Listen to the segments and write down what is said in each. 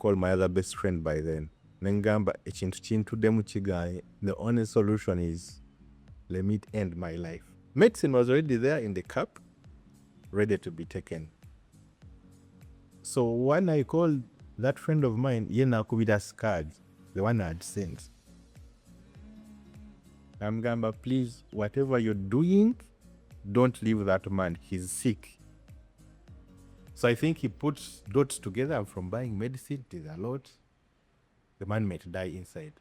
call my other best friend by then. Nengamba, echintu chintudemu chigaye. The only solution is, let me end my life. Medicine was already there in the cup, ready to be taken. So when I called that friend of mine, yena kubida card, the one I had sent. I'm gamba, please, whatever you're doing, don't leave that man. He's sick. So I think he puts dots together. I'm from buying medicine, it is a lot. The man might die inside.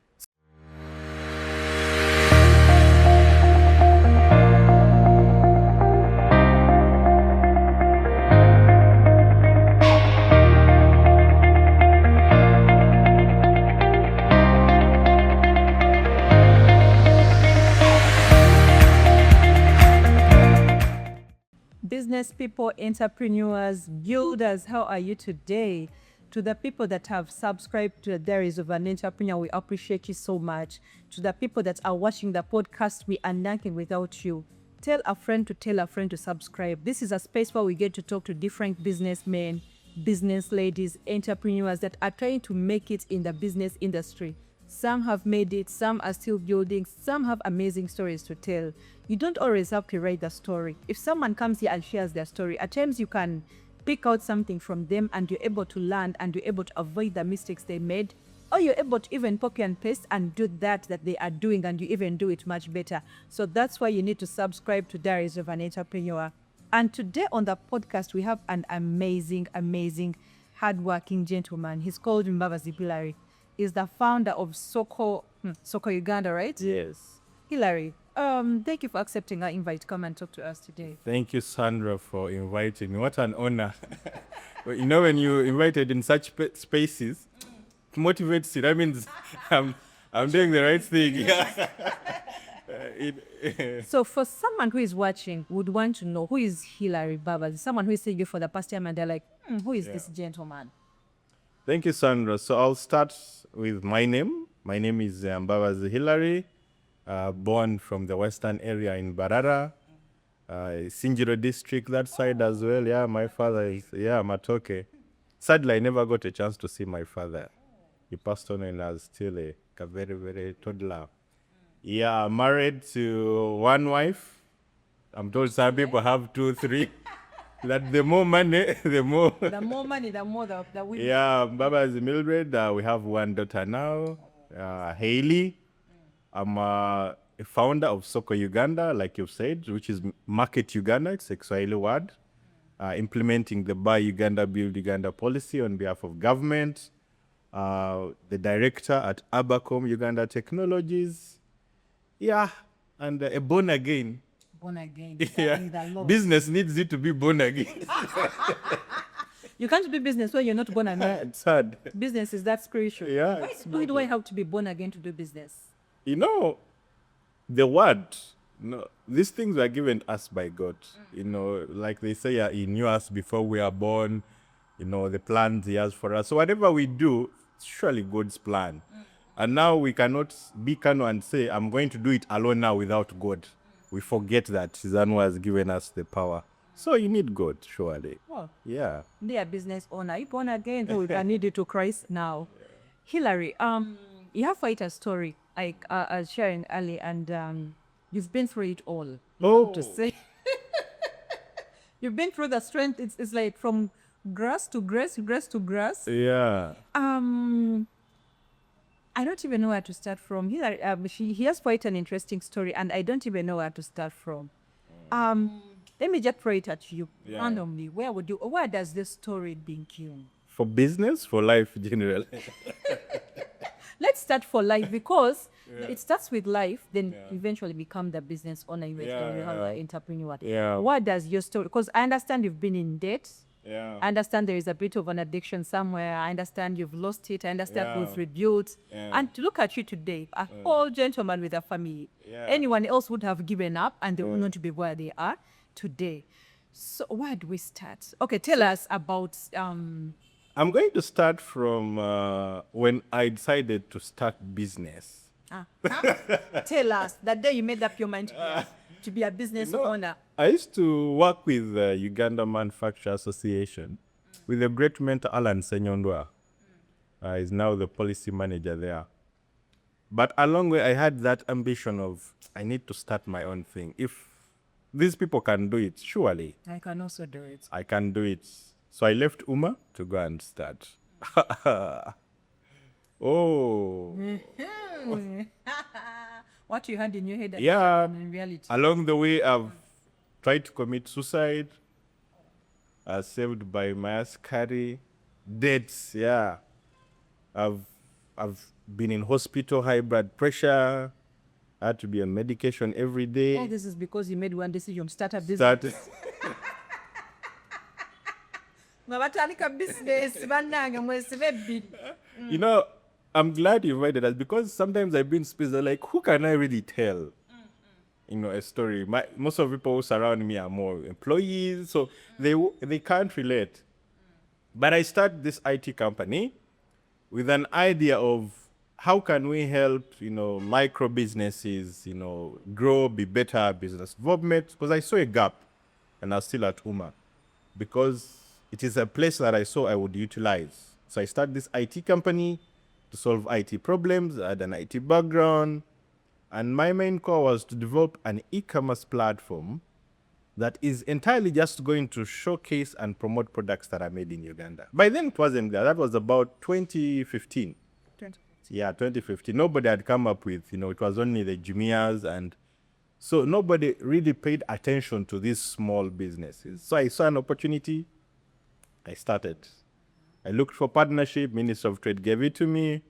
Business people, entrepreneurs, builders, how are you today? To the people that have subscribed to the Diaries of an Entrepreneur, we appreciate you so much. To the people that are watching the podcast, we are nothing without you. Tell a friend to subscribe. This is a space where we get to talk to different businessmen, business ladies, entrepreneurs that are trying to make it in the business industry. Some have made it, some are still building, some have amazing stories to tell. You don't always have to write the story. If someone comes here and shares their story, at times you can pick out something from them and you're able to learn and you're able to avoid the mistakes they made, or you're able to even copy and paste and do that they are doing, and you even do it much better. So that's why you need to subscribe to Diaries of an Entrepreneur. And today on the podcast, we have an amazing, hardworking gentleman. He's called Mbabazi Hilary. He's the founder of Soko Uganda, right? Yes. Hilary, thank you for accepting our invite to come and talk to us today. Thank you, Sandra, for inviting me. What an honor. You know, when you're invited in such spaces, it motivates you. That means I'm doing the right thing. So for someone who is watching, would want to know, who is Hilary Mbabazi? Someone who is seeing you for the past time and they're like, who is this gentleman? Thank you, Sandra. So I'll start with my name. My name is Mbabazi Hilary, born from the western area in Barara, Sinjiro district, that side as well. Yeah, my father is, Matoke. Sadly, I never got a chance to see my father. He passed on when I was still a very, very toddler. Yeah, married to one wife. I'm told some people have 2, 3. That the more money, the more... The more money, the more the women. Yeah, Baba is Mildred. We have one daughter now, Hailey. I'm a founder of Soko Uganda, like you've said, which is Market Uganda. It's a Swahili word. Implementing the Buy Uganda, Build Uganda policy on behalf of government. The director at Abacom Uganda Technologies. Yeah, and a born again. Born again. Yeah. Business needs you to be born again. You can't do business when you're not born again. It's hard. Business is that spiritual. Yeah. Why do I have to be born again to do business? You know, the word, these things were given us by God. You know, like they say, He knew us before we are born. You know, the plans He has for us. So whatever we do, it's surely God's plan. And now we cannot be Kano and say, I'm going to do it alone now without God. We forget that Zanu has given us the power. So you need God, surely. Oh. Yeah. They are business owner. You born again, so I need you to Christ now. Yeah. Hilary, you have quite a story, like as sharing early, and you've been through it all. To say. You've been through the strength. It's like from grass to grass, grass to grass. Yeah. I don't even know where to start from. He has quite an interesting story, and I don't even know where to start from. Let me just throw it at you randomly. Where does this story begin? For business, for life generally? Let's start for life, because it starts with life, then eventually become the business owner, eventually become the entrepreneur. Yeah. What does your story, because I understand you've been in debt. Yeah. I understand there is a bit of an addiction somewhere. I understand you've lost it. I understand you've rebuilt. And to look at you today, a whole gentleman with a family. Anyone else would have given up and they would not be where they are today. So where do we start? Okay, tell us about... I'm going to start from when I decided to start business. Tell us, that day you made up your mind to be a business owner. I used to work with the Uganda Manufacturer Association with the great mentor Alan Senyondwa. Is now the policy manager there. But along the way, I had that ambition of I need to start my own thing. If these people can do it, surely I can also do it. I can do it. So I left Uma to go and start. Oh, What you had in your head, yeah. in reality. Along the way, I've tried to commit suicide. Saved by my askari. Deaths, yeah. I've been in hospital, high blood pressure. I had to be on medication every day. All this is because you made one decision to start a business. You know, I'm glad you invited us because sometimes I've been space like, who can I really tell? You know, a story. Most of the people who surround me are more employees, so they can't relate. But I started this IT company with an idea of how can we help, micro businesses, grow, be better business development, because I saw a gap and I was still at UMA because it is a place that I saw I would utilize. So I started this IT company to solve IT problems. I had an IT background, and my main core was to develop an e-commerce platform that is entirely just going to showcase and promote products that are made in Uganda. By then it wasn't there. That was about 2015. Yeah, 2015. Nobody had come up with, it was only the Jumias, and so nobody really paid attention to these small businesses. So I saw an opportunity. I started. I looked for partnership. Minister of Trade gave it to me.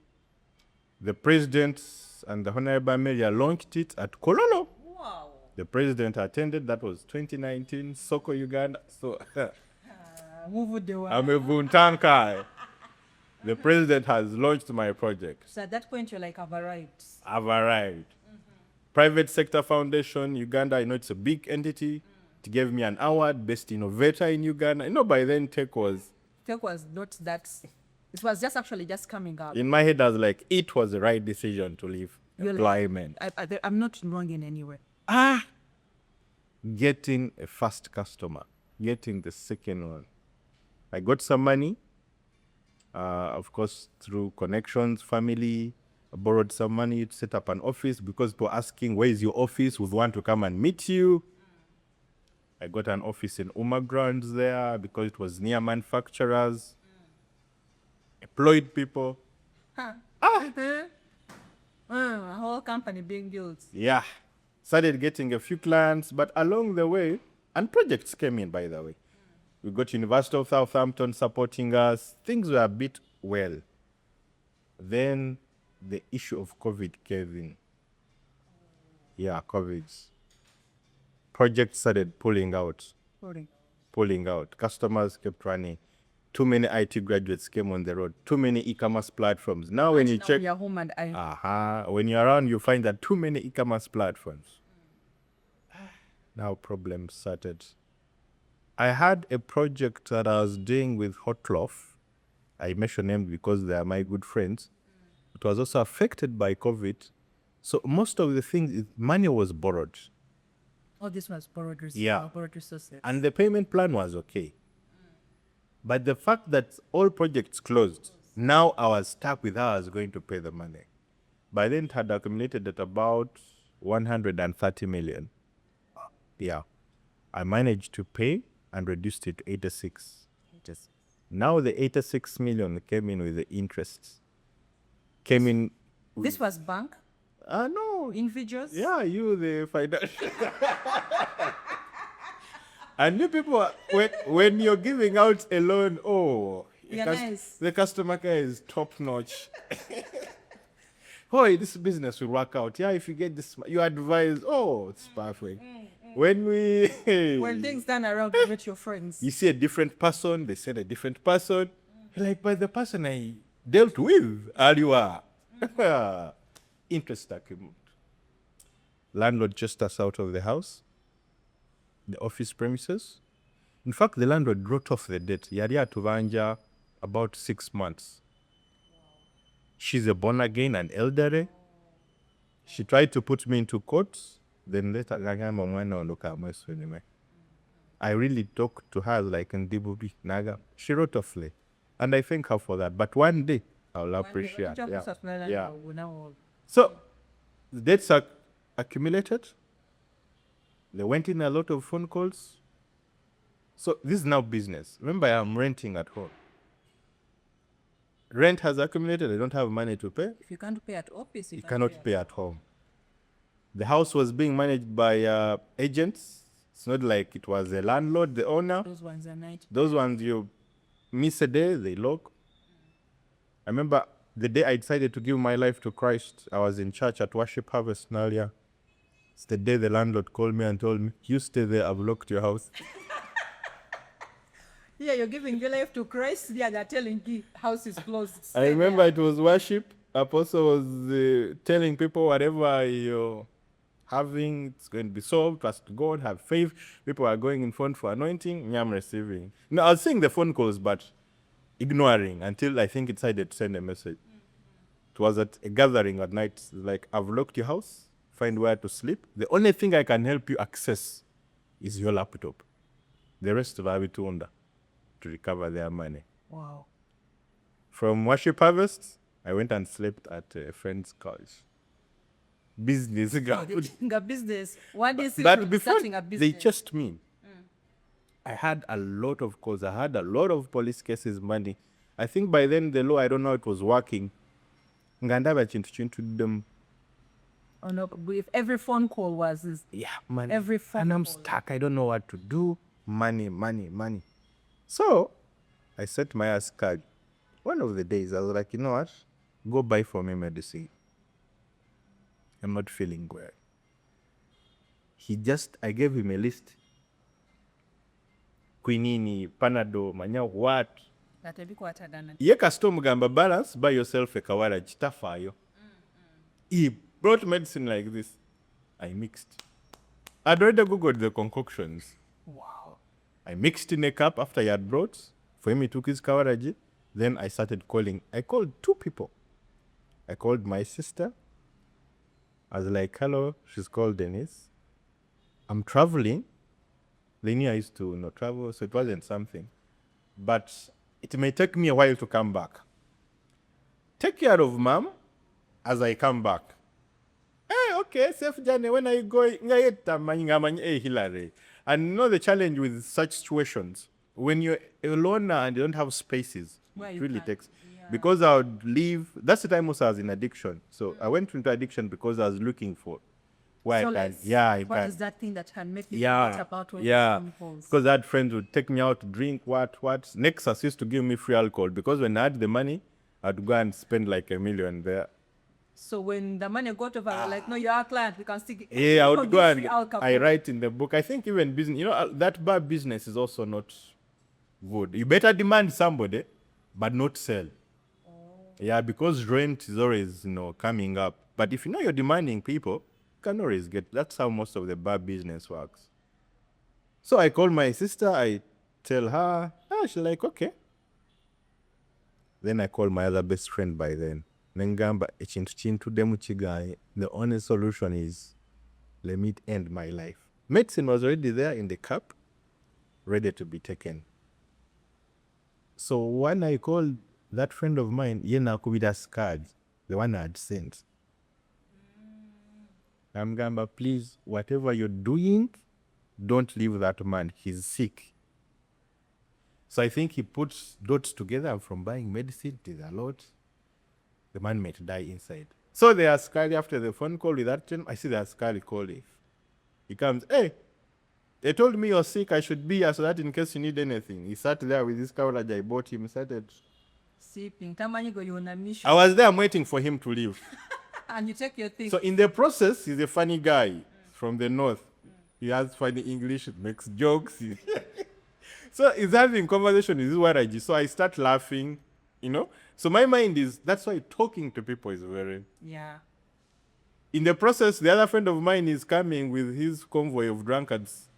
The president and the Honorable Mayor launched it at Kololo. Wow. The president attended. That was 2019, Soko Uganda. So I'm a Vuntankai. The president has launched my project. So at that point, you're like, I've arrived. I've arrived. Private Sector Foundation, Uganda, it's a big entity. It gave me an award, Best Innovator in Uganda. By then, tech was not that. It was just actually just coming out. In my head, I was like, it was the right decision to leave employment. I'm not wrong in any way. Getting a first customer, getting the second one. I got some money, of course, through connections, family. I borrowed some money to set up an office because people asking, where is your office? We want to come and meet you. I got an office in Uma grounds there because it was near manufacturers. Employed people. A whole company being built. Yeah. Started getting a few clients, but along the way, and projects came in, by the way. We got University of Southampton supporting us. Things were a bit well. Then the issue of COVID came in. Yeah, COVID. Projects started pulling out. Customers kept running. Too many IT graduates came on the road. Too many e-commerce platforms. Now when you check, you're home and when you're around, you find that too many e-commerce platforms. Now problems started. I had a project that I was doing with Hotloff. I mention them because they are my good friends. It was also affected by COVID. So most of the things, money was borrowed. All this was borrowed resources. And the payment plan was okay. But the fact that all projects closed, now I was stuck with how I was going to pay the money. By then, it had accumulated at about 130 million. Yeah. I managed to pay and reduced it to 86. Now the 86 million came in with the interest. This was bank? No. Individuals? Yeah, you, the financial. And you people, when you're giving out a loan, nice. The customer care is top notch. This business will work out. Yeah, if you get this, you advise, it's perfect. When things turn around with your friends, you see a different person, they send a different person. You're like, but the person I dealt with earlier. Interest accumulated. Landlord just us out of the house, the office premises. In fact, the landlord wrote off the debt. Yari Tuvanja about 6 months. She's a born again and elderly. She tried to put me into court. Then later, I really talked to her like in Dibubi Naga. She wrote off it. And I thank her for that. But one day, I'll appreciate. Wachicha Yeah. kusafuna Yeah. unawo. So the debts are accumulated. They went in a lot of phone calls. So this is now business. Remember, I'm renting at home. Rent has accumulated. I don't have money to pay. If you can't pay at office, You cannot pay at home. The house was being managed by agents. It's not like it was the landlord, the owner. Those ones are night. Those ones, you miss a day, they lock. I remember the day I decided to give my life to Christ, I was in church at Worship Harvest Nalia. It's the day the landlord called me and told me, you stay there, I've locked your house. Yeah, you're giving your life to Christ. Yeah, they're telling you house is closed. I remember it was worship. Apostle was telling people whatever you're having, it's going to be solved. Trust God, have faith. People are going in front for anointing. Me, I'm receiving. No, I was seeing the phone calls, but ignoring until I think it decided to send a message. It was at a gathering at night. Like, I've locked your house. Find where to sleep. The only thing I can help you access is your laptop. The rest of it under to recover their money. Wow. From Worship Harvest, I went and slept at a friend's couch. Business. Business. What is it? But before Starting a business. they chased me, I had a lot of calls. I had a lot of police cases, money. I think by then the law, I don't know, it was working. Ngandaba chintu them. Oh no! If every phone call was Yeah, money. every phone And I'm call. stuck. I don't know what to do. Money, money, money. So I set my ass card. One of the days, I was like, you know what? Go buy for me medicine. I'm not feeling well. I gave him a list. Quinini, Panado, Manya, what? Ye custom gamba balance, buy yourself a kawara jitafayo. He brought medicine like this. I mixed. I'd already Googled the concoctions. Wow. I mixed in a cup after he had brought. For him, he took his kawaraji. Then I started calling. I called 2 people. I called my sister. I was like, hello. She's called Denise. I'm traveling. Linia used to not travel, so it wasn't something. But it may take me a while to come back. Take care of mom as I come back. Hey, okay, safe journey. When are you going? Hey, Hilary. And you know the challenge with such situations, when you're alone and you don't have spaces, it really takes. Yeah. Because I would leave, that's the time also I was in addiction. So I went into addiction because I was looking for where I can. What is that thing that can make you forget about when because I had friends who would take me out to drink, what. Nexus used to give me free alcohol because when I had the money, I'd go and spend like $1 million there. So when the money got over, like, no, you're our client, we can still get I would go and I write in the book. I think even business, that bar business is also not good. You better demand somebody, but not sell. Oh. Yeah, because rent is always, coming up. But if you're demanding people, you can always get. That's how most of the bar business works. So I call my sister, I tell her, she's like, okay. Then I call my other best friend by then. Nengamba, the only solution is, let me end my life. Medicine was already there in the cup, ready to be taken. So when I called that friend of mine, Yena Kubida's card, the one I had sent. I'm gamba, please, whatever you're doing, don't leave that man. He's sick. So I think he puts dots together from buying medicine, it is a lot. The man might die inside. So the askari, after the phone call with that time, I see the askari calling. He comes, hey, they told me you're sick, I should be here so that in case you need anything. He sat there with this coverage I bought him, started sipping. I was there, I'm waiting for him to leave. And you take your things. So in the process, he's a funny guy from the north. He has funny English, makes jokes. So he's having conversation with his waraji. So I start laughing, So my mind is, that's why talking to people is very... Yeah. In the process, the other friend of mine is coming with his convoy of drunkards.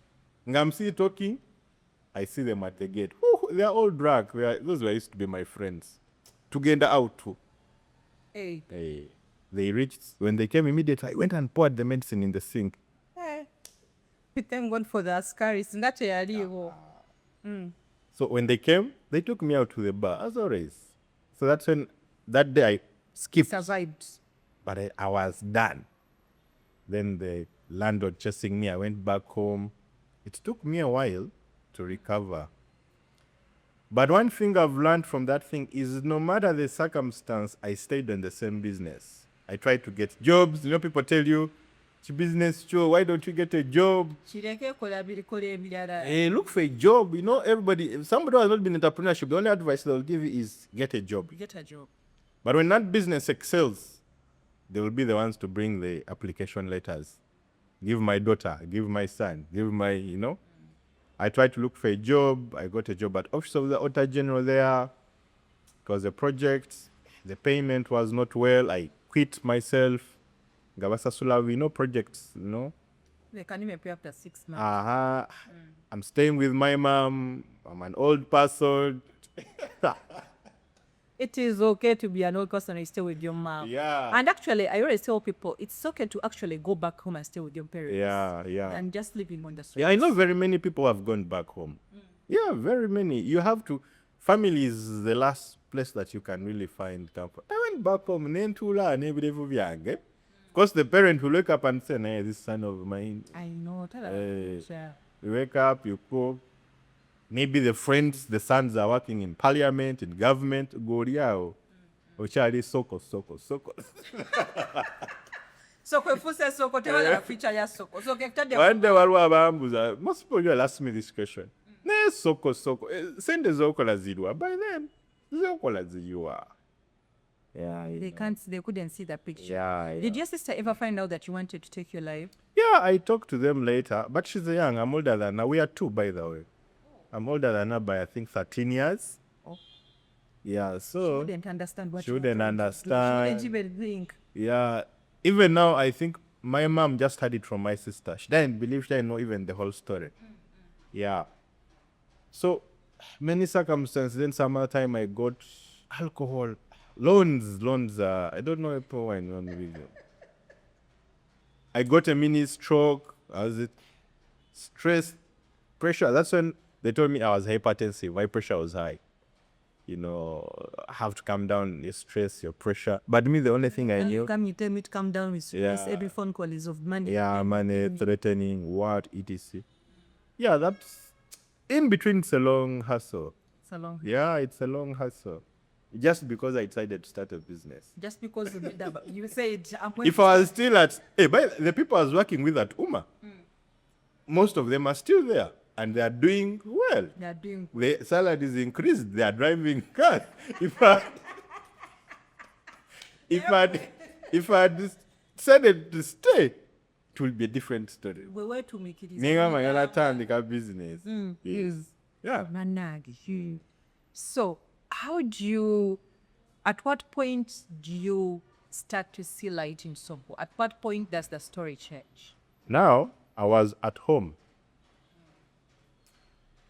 Ngamsi talking, I see them at the gate. Whew, they're all drunk. Those were used to be my friends. Together out too. Hey. They reached, when they came immediately, I went and poured the medicine in the sink. Hey. Thank God for the askaris. So when they came, they took me out to the bar, as always. So that's when that day I skipped, Survived. but I was done. Then the landlord chasing me. I went back home. It took me a while to recover. But one thing I've learned from that thing is no matter the circumstance, I stayed in the same business. I tried to get jobs. You know, people tell you, "It's business, Joe, why don't you get a job?" Hey, look for a job. You know, everybody, if somebody who has not been in entrepreneurship, the only advice they'll give you is get a job. Get a job. But when that business excels, they will be the ones to bring the application letters. Give my daughter, give my son, give my, you know. I tried to look for a job. I got a job at Office of the Auditor General there. It was a project. The payment was not well. I quit myself. Gabasasula, we know projects, you know. They can even pay after 6 months. I'm staying with my mom. I'm an old person. It is okay to be an old person and stay with your mom. Yeah. And actually, I always tell people it's okay to actually go back home and stay with your parents. Yeah. And just living on the street. Yeah, I know very many people have gone back home. Yeah, very many. You have to. Family is the last place that you can really find comfort. I went back home. Because the parent will wake up and say, "Hey, this son of mine." I know. You wake up, you cook. Maybe the friends, the sons are working in parliament, in government. Go riao. Ochari soko. Soko efuse soko tewala feature ya soko. So kekutade One day walwa abambuza. Most people will ask me this question. Ne soko. Sende zokola zilwa. By then, zokola zilwa. Yeah. they couldn't see the picture. Yeah. Did your sister ever find out that you wanted to take your life? Yeah, I talked to them later, but she's young. I'm older than her. We are two, by the way. I'm older than her by, I think, 13 years. Oh. Yeah, so... She wouldn't understand what She wouldn't understand. She wouldn't even think. Yeah. Even now, I think my mom just heard it from my sister. She didn't believe, she didn't know even the whole story. Yeah. So, many circumstances. Then some other time I got alcohol. Loans. I don't know if one video. I got a mini stroke. Stress, pressure. That's when they told me I was hypertensive. My pressure was high. You know, have to calm down your stress, your pressure. But me, the only thing I knew. You tell me to calm down with stress. Every phone call is of money. Yeah, money, threatening, what, etc. Yeah, that's in between. It's a long hustle. Yeah, it's a long hustle. Just because I decided to start a business. Just because you said, if I was still at, the people I was working with at UMA, most of them are still there. And they are doing well. They are doing well. The salaries increased. They are driving cars. If I decided to stay, it will be a different story. We were to make it easy. Business. Yes. Yeah. So, at what point do you start to see light in Soko? At what point does the story change? Now, I was at home.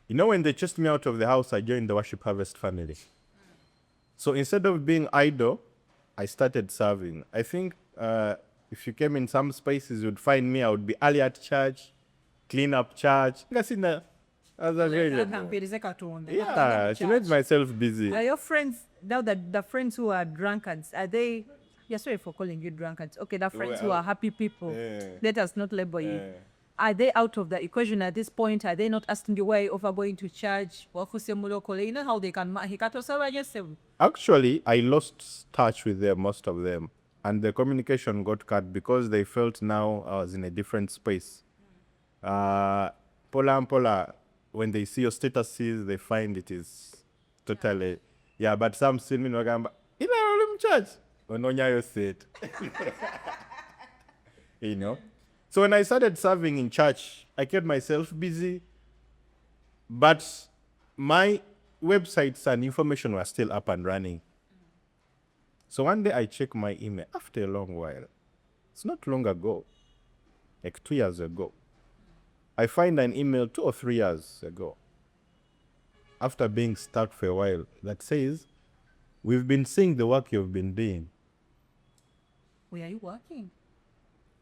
You know, when they chased me out of the house, I joined the Worship Harvest family. So instead of being idle, I started serving. I think if you came in some spaces, you'd find me. I would be early at church, clean up church. Yeah, she made myself busy. Are your friends, now that the friends who are drunkards, are they, sorry for calling you drunkards. Okay, the friends who are happy people, let us not label you. Are they out of the equation at this point? Are they not asking you why you're over going to church? You know how they can. Actually, I lost touch with them, most of them. And the communication got cut because they felt now I was in a different space. Pola, when they see your statuses, they find it is totally... Yeah, but some still mean, church. You know? So when I started serving in church, I kept myself busy, but my websites and information were still up and running. So one day I checked my email after a long while. It's not long ago, like 2 years ago. I find an email 2 or 3 years ago, after being stuck for a while, that says, "We've been seeing the work you've been doing." Where are you working?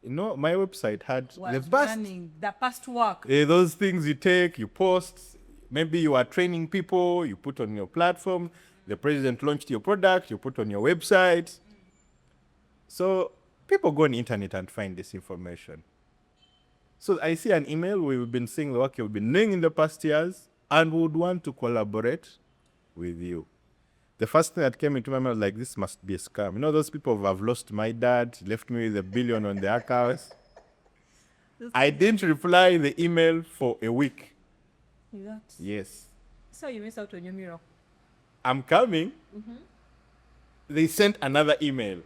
You know, my website had the past work. Those things you take, you post. Maybe you are training people, you put on your platform. The president launched your product, you put on your website. So people go on the internet and find this information. So I see an email, we've been seeing the work you've been doing in the past years and would want to collaborate with you. The first thing that came into my mind was like, this must be a scam. You know, those people who have lost my dad, left me with $1 billion on their accounts. I didn't reply in the email for a week. Yes. So you miss out on your miracle. I'm coming. They sent another email.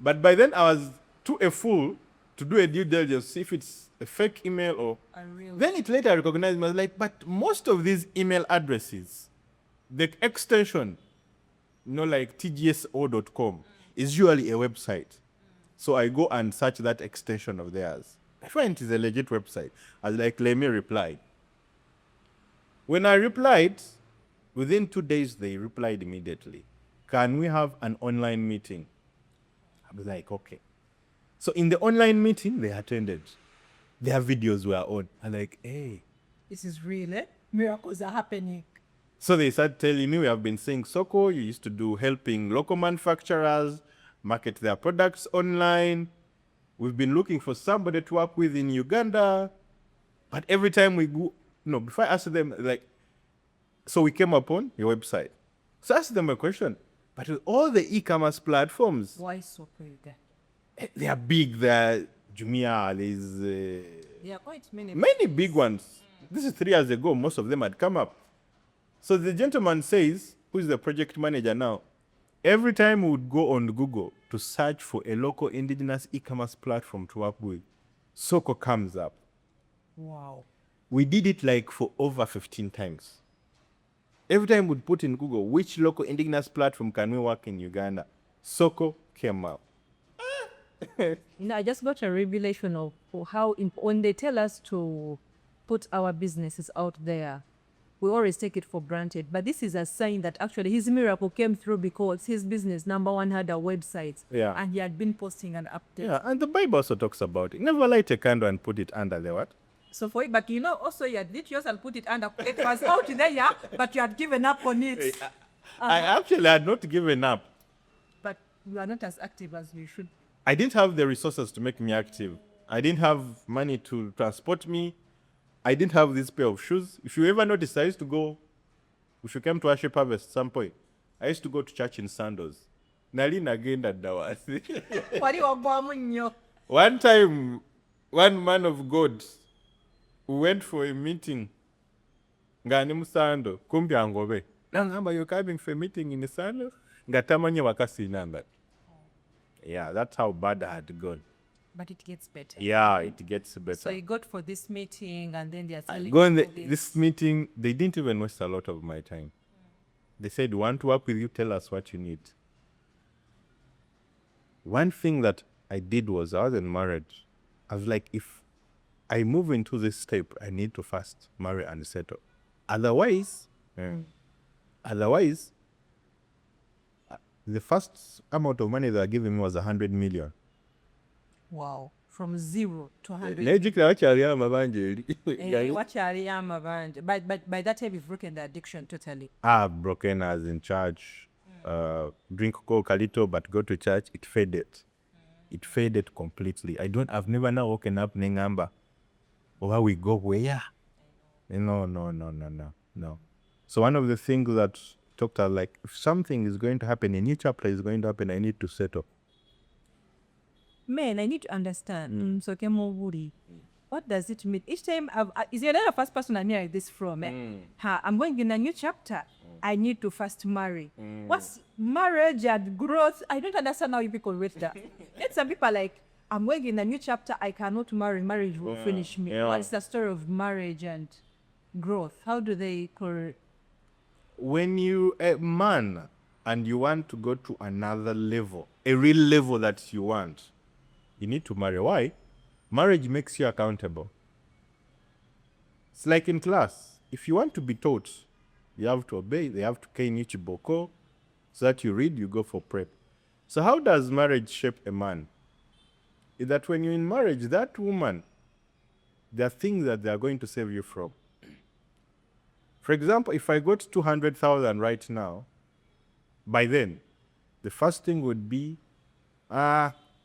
But by then I was too a fool to do a due diligence, see if it's a fake email or... Then it later recognized me. I was like, but most of these email addresses, the extension, like tgso.com, is usually a website. So I go and search that extension of theirs. I find it is a legit website. I was like, let me reply. When I replied, within 2 days, they replied immediately. Can we have an online meeting? I was like, okay. So in the online meeting, they attended. Their videos were on. I'm like, hey. This is real, eh? Miracles are happening. So they started telling me, we have been saying, Soko, you used to do helping local manufacturers market their products online. We've been looking for somebody to work with in Uganda. But every time we go, before I asked them, so we came upon your website. So I asked them a question. But with all the e-commerce platforms, why Soko Uganda? They are big. There, Jumia, There are quite many big ones. This is 3 years ago. Most of them had come up. So the gentleman says, who is the project manager now, every time we would go on Google to search for a local indigenous e-commerce platform to work with, Soko comes up. Wow. We did it for over 15 times. Every time we'd put in Google, which local indigenous platform can we work in Uganda? Soko came up. I just got a revelation of how when they tell us to put our businesses out there, we always take it for granted. But this is a sign that actually his miracle came through because his business, number one, had a website. Yeah. And he had been posting an update. Yeah, and the Bible also talks about it. Never light a candle and put it under the what? So for it, but also you had lit yours and put it under. It was out there, yeah, but you had given up on it. I actually had not given up. But you are not as active as you should. I didn't have the resources to make me active. I didn't have money to transport me. I didn't have this pair of shoes. If you ever noticed, I used to go, if you came to worship harvest at some point, I used to go to church in sandals. Nalina again at Dawasi. One time, one man of God, we went for a meeting. Ngani musando, kumbi angobe. Nangamba, you're coming for a meeting in the sandals? Ngatamanye wakasi nanga. Yeah, that's how bad I had gone. But it gets better. Yeah, it gets better. So you got for this meeting and then they're telling you this meeting, they didn't even waste a lot of my time. They said, we want to work with you, tell us what you need. One thing that I did was, I wasn't married. I was like, if I move into this step, I need to first marry and settle. Otherwise, the first amount of money they were giving me was 100 million. Wow. From 0 to 100. But by that time, you've broken the addiction totally. I've broken as in church. Drink Coke a little, but go to church, it faded. It faded completely. I've never now woken up Nengamba. Or we go where? No. So one of the things that talked about, like, if something is going to happen, a new chapter is going to happen, I need to settle. Man, I need to understand. So, what does it mean? Each time, is there another first person I'm hearing this from? I'm going in a new chapter. I need to first marry. What's marriage and growth? I don't understand how you people read that. Let some people like, I'm going in a new chapter. I cannot marry. Marriage will finish me. Yeah. What's the story of marriage and growth? How do they correlate? When you're a man and you want to go to another level, a real level that you want, you need to marry. Why? Marriage makes you accountable. It's like in class. If you want to be taught, you have to obey. They have to cane you chiboko so that you read, you go for prep. So how does marriage shape a man? Is that when you're in marriage, that woman, there are things that they are going to save you from. For example, if I got 200,000 right now, By then, the first thing would be,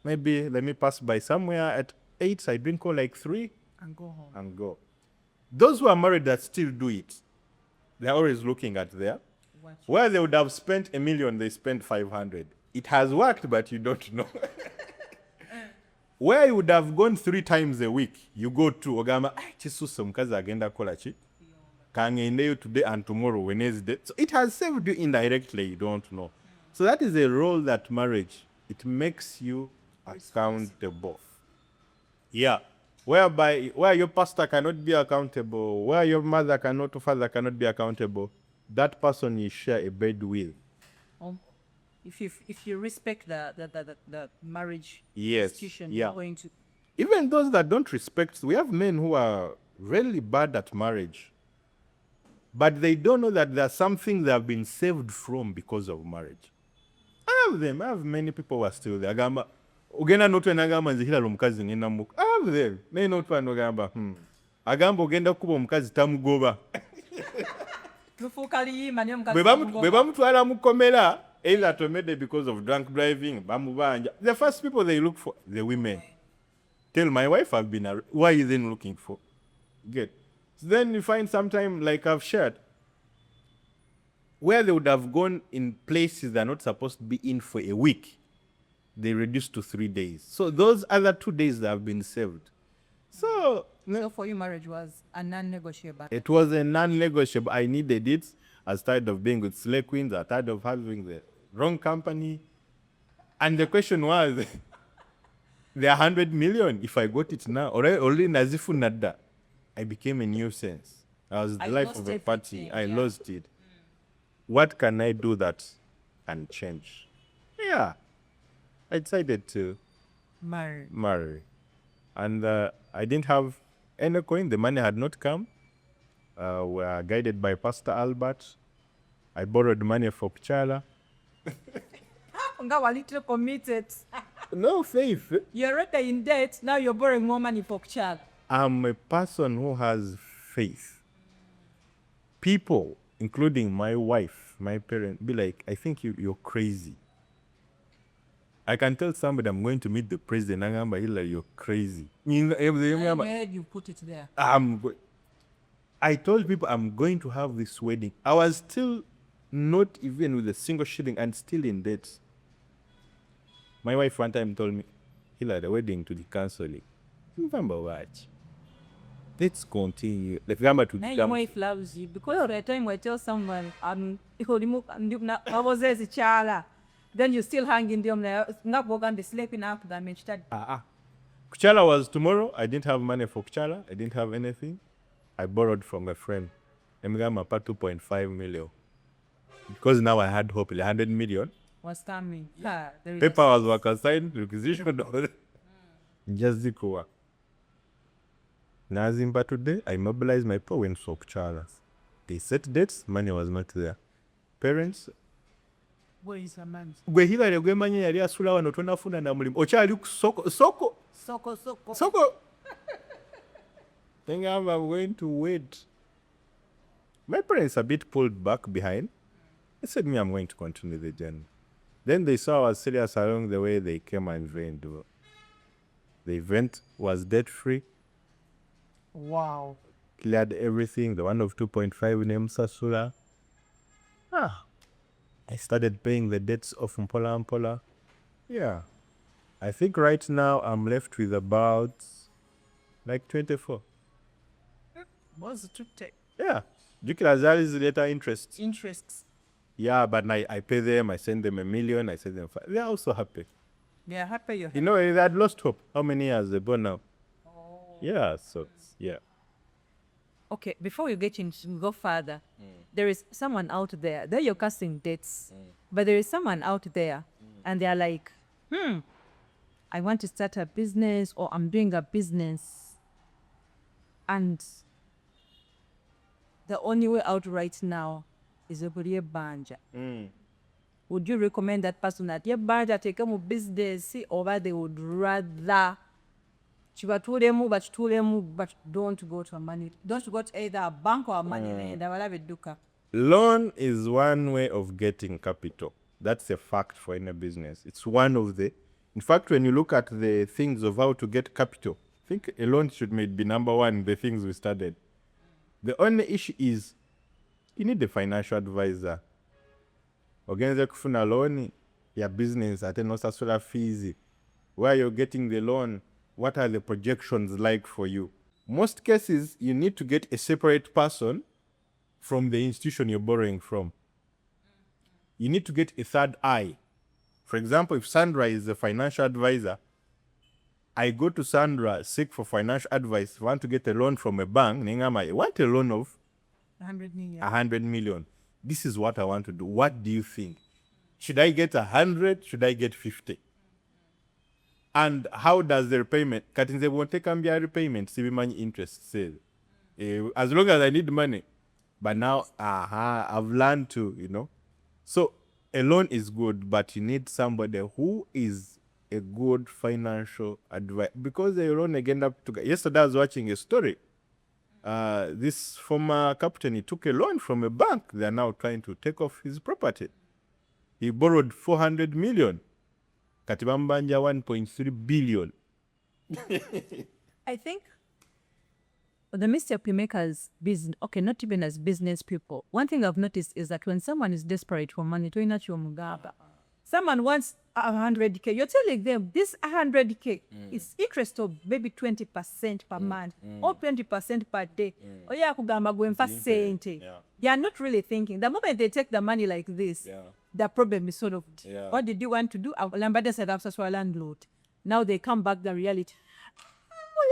maybe let me pass by somewhere at 8, I drink all like 3 And go home. and go. Those who are married that still do it, they're always looking at there. Where they would have spent $1 million, they spent 500. It has worked, but you don't know. Where you would have gone 3 times a week, you go to Ogama, chisusa mukazi agenda kola chi. Kangendeyo today and tomorrow, Wednesday. So it has saved you indirectly, you don't know. So that is a role that marriage, it makes you accountable. Yeah. Where your pastor cannot be accountable, where your mother cannot, or father cannot be accountable, that person you share a bed with. If you respect the marriage Yes, institution, yeah. you're going to. Even those that don't respect, we have men who are really bad at marriage, but they don't know that there's something they have been saved from because of marriage. I have many people who are still there. Agamba, ugenda notu enagamba nzihila lumukazi ngenda muku. I have them. Ne notu anogamba, agamba ugenda kuba omukazi tamugoba. Bwe bamutwala mukomera, either tomede because of drunk driving, bamubanja. The first people they look for, the women. Tell my wife I've been, why are you then looking for? Get. So then you find sometime, like I've shared, where they would have gone in places they're not supposed to be in for a week, they reduced to 3 days. So those other 2 days that have been saved. So for you, marriage was a non-negotiable. it was a non-negotiable. I needed it. I was tired of being with slay queens. I was tired of having the wrong company. And the question was, the 100 million, if I got it now, already nazifu nada, I became a nuisance. I was the life of a party. I lost it. What can I do that can change? Yeah. I decided to marry. And I didn't have any coin. The money had not come. We were guided by Pastor Albert. I borrowed money for Pchala. A little committed. No faith. You're already in debt. Now you're borrowing more money for child. I'm a person who has faith. People, including my wife, my parents, be like, I think you're crazy. I can tell somebody I'm going to meet the president, and I'm like, you're crazy. Where you put it there? I told people I'm going to have this wedding. I was still not even with a single shilling and still in debt. My wife one time told me, Hilary, the wedding to the counseling. Remember what? Let's continue. Your wife loves you because of the time I tell someone then you still hang in them there. Not working the sleeping after that match. Kuchala was tomorrow. I didn't have money for Kuchala. I didn't have anything. I borrowed from a friend. I'm going to pay 2.5 million. Because now I had hope 100 million. Was coming. Paper was work assigned, requisition. Just the co-work. Nazimba today, I mobilized my power when for Kuchala. They set dates, money was not there. Parents, where is a man? Gwe Hilary gwe manye yali asula wano tonafuna na mulimu. Okyali ku Soko. Think I'm going to wait. My parents a bit pulled back behind. They said me I'm going to continue the journey. Then they saw I was serious along the way. They came and joined. The event was debt free. Wow. Cleared everything. The one of 2.5 named Sasula. I started paying the debts of Mpola. Yeah. I think right now I'm left with about like 24. What's the trip take? Yeah. Jukilazali's later interest. Interests. Yeah, but I pay them, I send them $1 million, I send them they're also happy. They are happy you're happy. You know, they had lost hope. How many years they born now? Yeah, so yeah. Okay, before you go further, there is someone out there. They're your casting dates, but there is someone out there, and they're like, I want to start a business, or I'm doing a business, and the only way out right now is a banja. Would you recommend that person that your banja take a business, or they would rather? But don't go to a money. Don't go to either a bank or a money. Loan is one way of getting capital. That's a fact for any business. It's one of the, in fact, when you look at the things of how to get capital, I think a loan should be number one in the things we studied. The only issue is you need a financial advisor. Ogenze kufuna loan ya business ate nosasula fees. Where you're getting the loan, what are the projections like for you? Most cases, you need to get a separate person from the institution you're borrowing from. You need to get a third eye. For example, if Sandra is a financial advisor, I go to Sandra, seek for financial advice, want to get a loan from a bank, I want a loan of 100 million. 100 million. This is what I want to do. What do you think? Should I get 100? Should I get 50? And how does the repayment? Katinze won't take repayment, see money interest sale. As long as I need money. But now, I've learned to, So a loan is good, but you need somebody who is a good financial advisor. Because they loan again up to. Yesterday I was watching a story. This former captain, he took a loan from a bank. They are now trying to take off his property. He borrowed 400 million. Katibambanja 1.3 billion. I think the mistake we make as business, okay, not even as business people. One thing I've noticed is that when someone is desperate for money, someone wants 100K, you're telling them this 100K is interest of maybe 20% per month or 20% per day. They are not really thinking. The moment they take the money like this, the problem is solved. What did you want to do? Lambada said after a landlord. Now they come back the reality.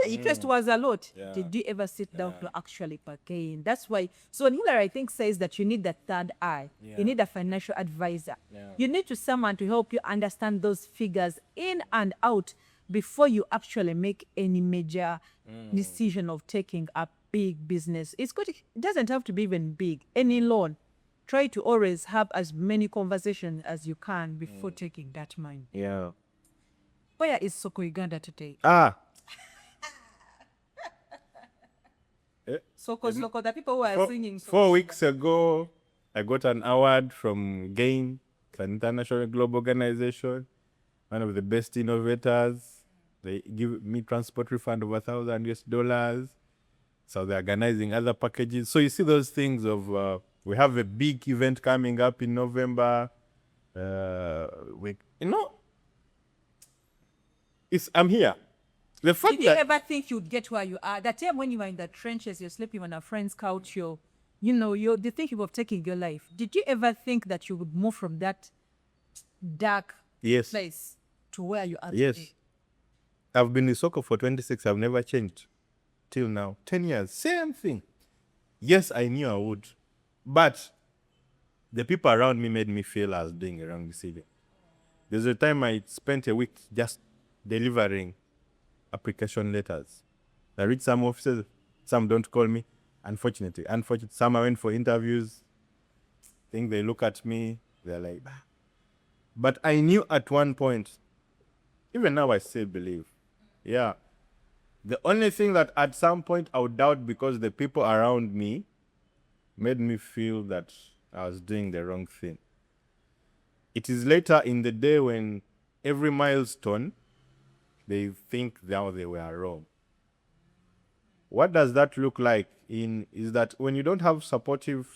The interest was a lot. Did you ever sit down to actually bargain? That's why. So Hilary, I think, says that you need that third eye. You need a financial advisor. You need someone to help you understand those figures in and out before you actually make any major decision of taking a big business. It's good. It doesn't have to be even big. Any loan. Try to always have as many conversations as you can before taking that money. Yeah. Where is Soko Uganda today? Soko, the people who are singing. 4 weeks ago, I got an award from GAIN, an international global organization, one of the best innovators. They give me transport refund of $1,000. So they're organizing other packages. So you see those things of, we have a big event coming up in November. I'm here. The fact Did you ever think you'd get where you are? That time when you were in the trenches, you're sleeping on a friend's couch, you think of taking your life. Did you ever think that you would move from that dark place to where you are today? I've been in Soko for 26. I've never changed till now. 10 years, same thing. Yes, I knew I would. But the people around me made me feel I was doing a wrong decision. There's a time I spent a week just delivering application letters. I reach some offices, some don't call me. Unfortunately, some I went for interviews. Think they look at me, they're like, bah. But I knew at one point, even now I still believe, the only thing that at some point I would doubt because the people around me made me feel that I was doing the wrong thing. It is later in the day when every milestone, they think now they were wrong. What does that look like? Is that when you don't have supportive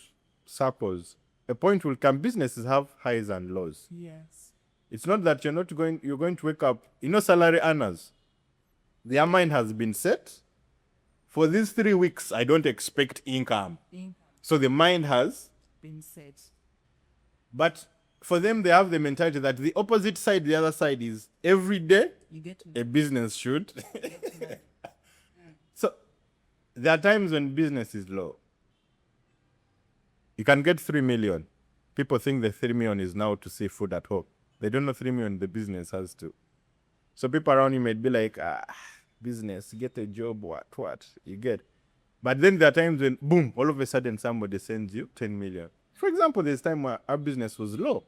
circles, a point will come, businesses have highs and lows. Yes. It's not that you're going to wake up, salary earners, their mind has been set. For these 3 weeks, I don't expect income. So the mind has been set. But for them, they have the mentality that the opposite side, the other side is every day a business should. So there are times when business is low. You can get 3 million. People think the 3 million is now to save food at home. They don't know 3 million the business has to. So people around you might be like, business, get a job, what, you get. But then there are times when, boom, all of a sudden somebody sends you 10 million. For example, there's time where our business was low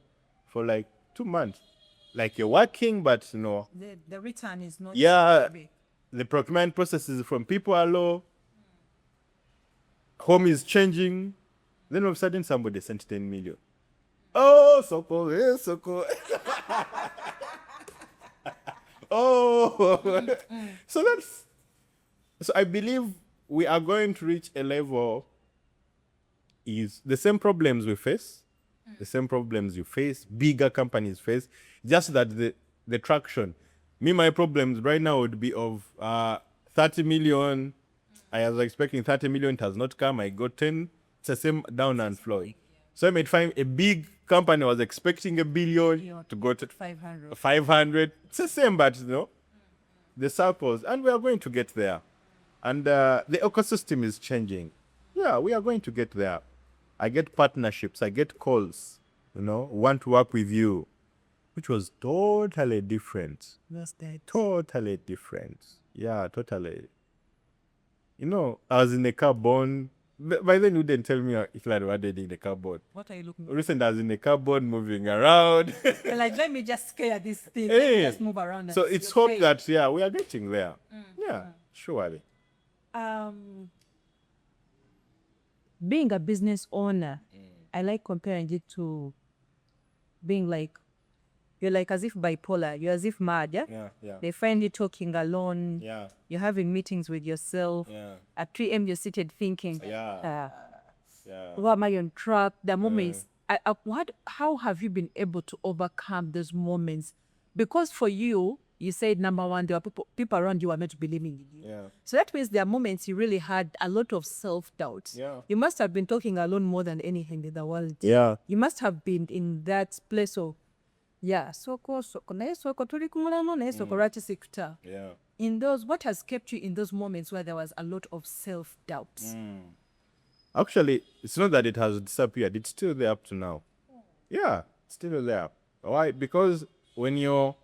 for like 2 months. Like you're working, but the return is not big. The procurement processes from people are low. Home is changing. Then all of a sudden somebody sent 10 million. Oh, Soko, Soko. Oh. So I believe we are going to reach a level is the same problems we face, the same problems you face, bigger companies face, just that the traction. Me, my problems right now would be of 30 million. I was expecting 30 million, it has not come. I got 10. It's the same down and flow. So I might find a big company was expecting $1 billion to go to 500. 500. It's the same, but the circles, and we are going to get there. And the ecosystem is changing. Yeah, we are going to get there. I get partnerships, I get calls, want to work with you, which was totally different. That's that. Totally different. Yeah, totally. I was in a carbon. By then, you didn't tell me if I was in the carbon. What are you looking Recently, I was in the carbon, moving around. You're like, let me just scare this thing. Hey. Let me just move around. So it's hope that, we are getting there. Yeah, surely. Being a business owner, I like comparing it to being like, you're like as if bipolar, you're as if mad, yeah? Yeah. They find you talking alone. Yeah. You're having meetings with yourself. Yeah. At 3 a.m. you're seated thinking, Yeah. why am I on track? The moments, how have you been able to overcome those moments? Because for you, you said number one, there were people around you are not believing in you. Yeah. So that means there are moments you really had a lot of self-doubt. Yeah. You must have been talking alone more than anything in the world. Yeah. You must have been in that place of, soko tuli kumulano naye soko lwaki sikuta. Yeah. In those, what has kept you in those moments where there was a lot of self-doubt? Actually, it's not that it has disappeared. It's still there up to now. Yeah, it's still there. Why? Because when you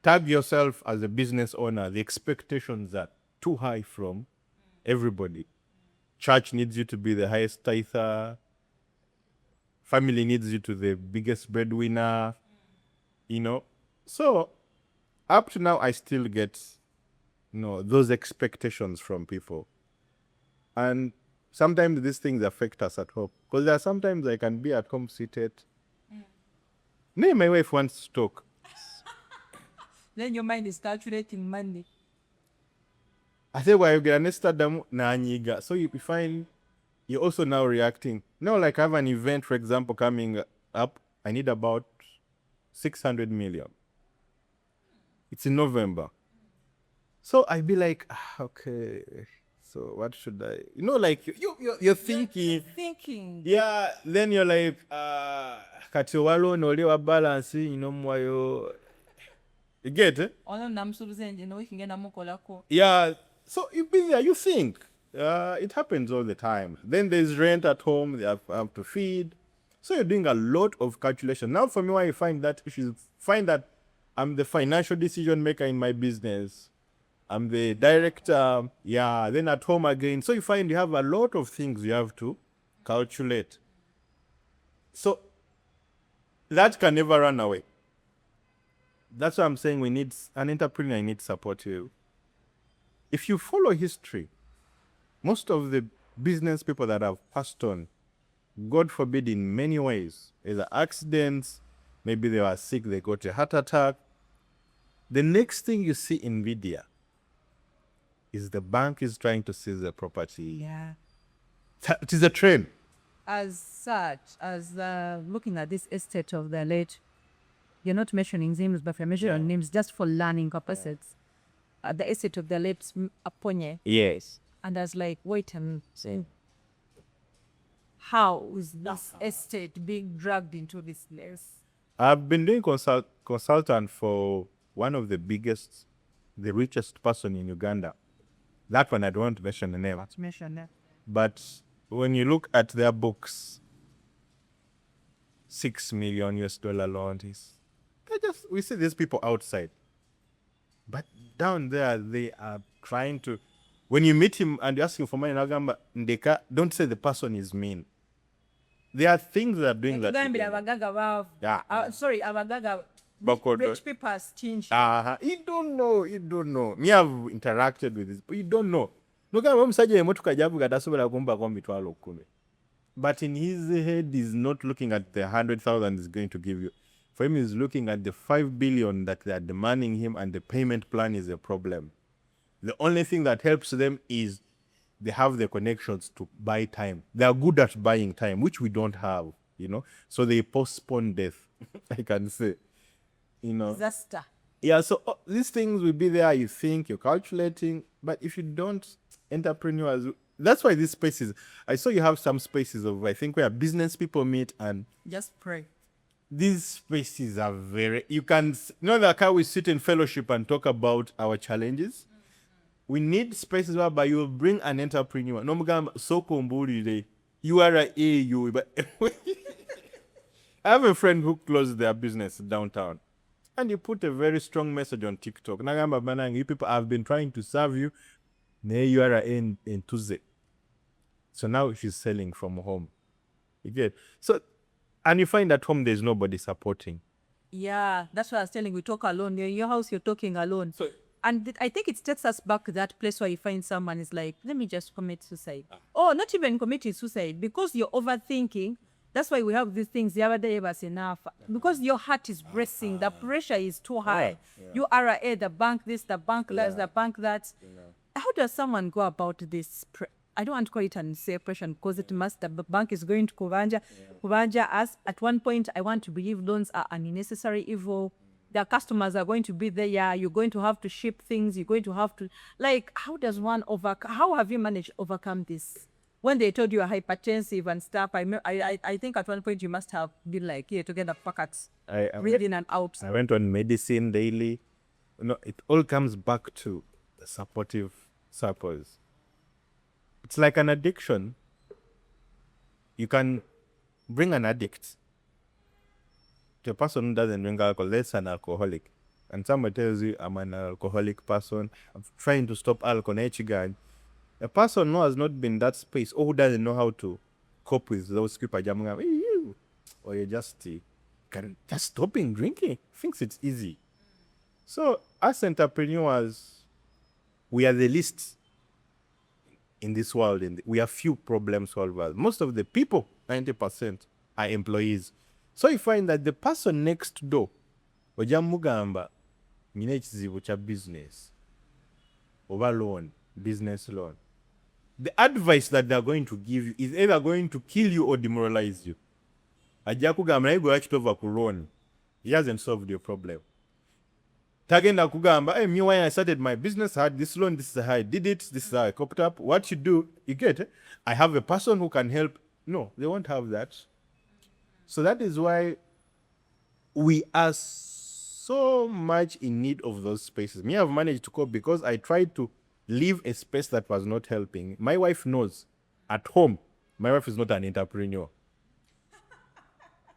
tag yourself as a business owner, the expectations are too high from everybody. Church needs you to be the highest tither. Family needs you to the biggest breadwinner. So up to now, I still get, those expectations from people. And sometimes these things affect us at home. Because there are sometimes I can be at home seated. My wife wants to talk. Then your mind is calculating money. I say, well, you get an na. So you find you're also now reacting. Like I have an event, for example, coming up. I need about 600 million. It's in November. So I'd be like, okay, so what should I, like you're thinking. Thinking. Yeah, then you're like, kati walo nolewa balance, mwayo. You get it? Yeah, so you be there, you think. It happens all the time. Then there's rent at home, they have to feed. So you're doing a lot of calculation. Now for me, why I find that I'm the financial decision maker in my business. I'm the director. Yeah, then at home again. So you find you have a lot of things you have to calculate. So that can never run away. That's why I'm saying we need an entrepreneur needs support you. If you follow history, most of the business people that have passed on, God forbid, in many ways, either accidents, maybe they were sick, they got a heart attack. The next thing you see in media is the bank is trying to seize the property. Yeah. It is a trend. As such, as looking at this estate of the late, you're not mentioning names, but if you're mentioning names just for learning purposes, the estate of the late Aponye. Yes. And I was like, wait and see. How is this estate being dragged into this place? I've been doing consultant for one of the biggest, the richest person in Uganda. That one I don't want to mention the name. Not mention that. But when you look at their books, $6 million loan is. We see these people outside. But down there, they are trying to. When you meet him and you ask him for money, don't say the person is mean. There are things that are doing that. Sorry, abagaga. Rich people are stingy. You don't know. Me have interacted with this, but you don't know. But in his head, he's not looking at the 100,000 he's going to give you. For him, he's looking at the 5 billion that they are demanding him, and the payment plan is a problem. The only thing that helps them is they have the connections to buy time. They are good at buying time, which we don't have, So they postpone death, I can say, Disaster. Yeah, so these things will be there. You think, you're calculating, but if you don't, entrepreneurs, that's why these spaces, I saw you have some spaces of, I think, where business people meet, and Just pray. these spaces are very, you can, like how we sit in fellowship and talk about our challenges. We need spaces whereby you will bring an entrepreneur. No mugamba soko mbulire. You are a you. But I have a friend who closed their business downtown, and he put a very strong message on TikTok. Nagamba banang, you people have been trying to serve you. Ne you are in Tuesday. So now she's selling from home. You get so, and you find at home there's nobody supporting. Yeah, that's what I was telling you. We talk alone. You're in your house, you're talking alone. So And I think it takes us back to that place where you find someone is like, let me just commit suicide. Oh, not even committing suicide, because you're overthinking. That's why we have these things. The other day was enough. Because your heart is racing. The pressure is too high. You are at the bank this, the bank that, the bank that. How does someone go about this? I don't want to call it an separation, because it must, the bank is going to Kubanja. Kubanja as at one point, I want to believe loans are an unnecessary evil. The customers are going to be there. Yeah, you're going to have to ship things. You're going to have to, like, how does one how have you managed to overcome this? When they told you are hypertensive and stuff, I think at one point you must have been like, here, to get the pockets, breathing and out. I went on medicine daily. It all comes back to the supportive circles. It's like an addiction. You can bring an addict to a person who doesn't drink alcohol. That's an alcoholic. And somebody tells you, I'm an alcoholic person, I'm trying to stop alcohol. A person who has not been in that space, or who doesn't know how to cope with those people, or you're just stopping drinking, thinks it's easy. So as entrepreneurs, we are the least in this world. We are few problem solvers. Most of the people, 90%, are employees. So you find that the person next door, ojja mugamba nina ekizibu kya business oba loan, business loan. The advice that they're going to give you is either going to kill you or demoralize you. Ajja kugamba naye gwe wakitova ku loan. He hasn't solved your problem. Tagenda kugamba, hey, me when I started my business, I had this loan, this is how I did it, this is how I coped up. What you do, you get it. I have a person who can help. No, they won't have that. So that is why we are so much in need of those spaces. Me, I've managed to cope because I tried to leave a space that was not helping. My wife knows at home, my wife is not an entrepreneur.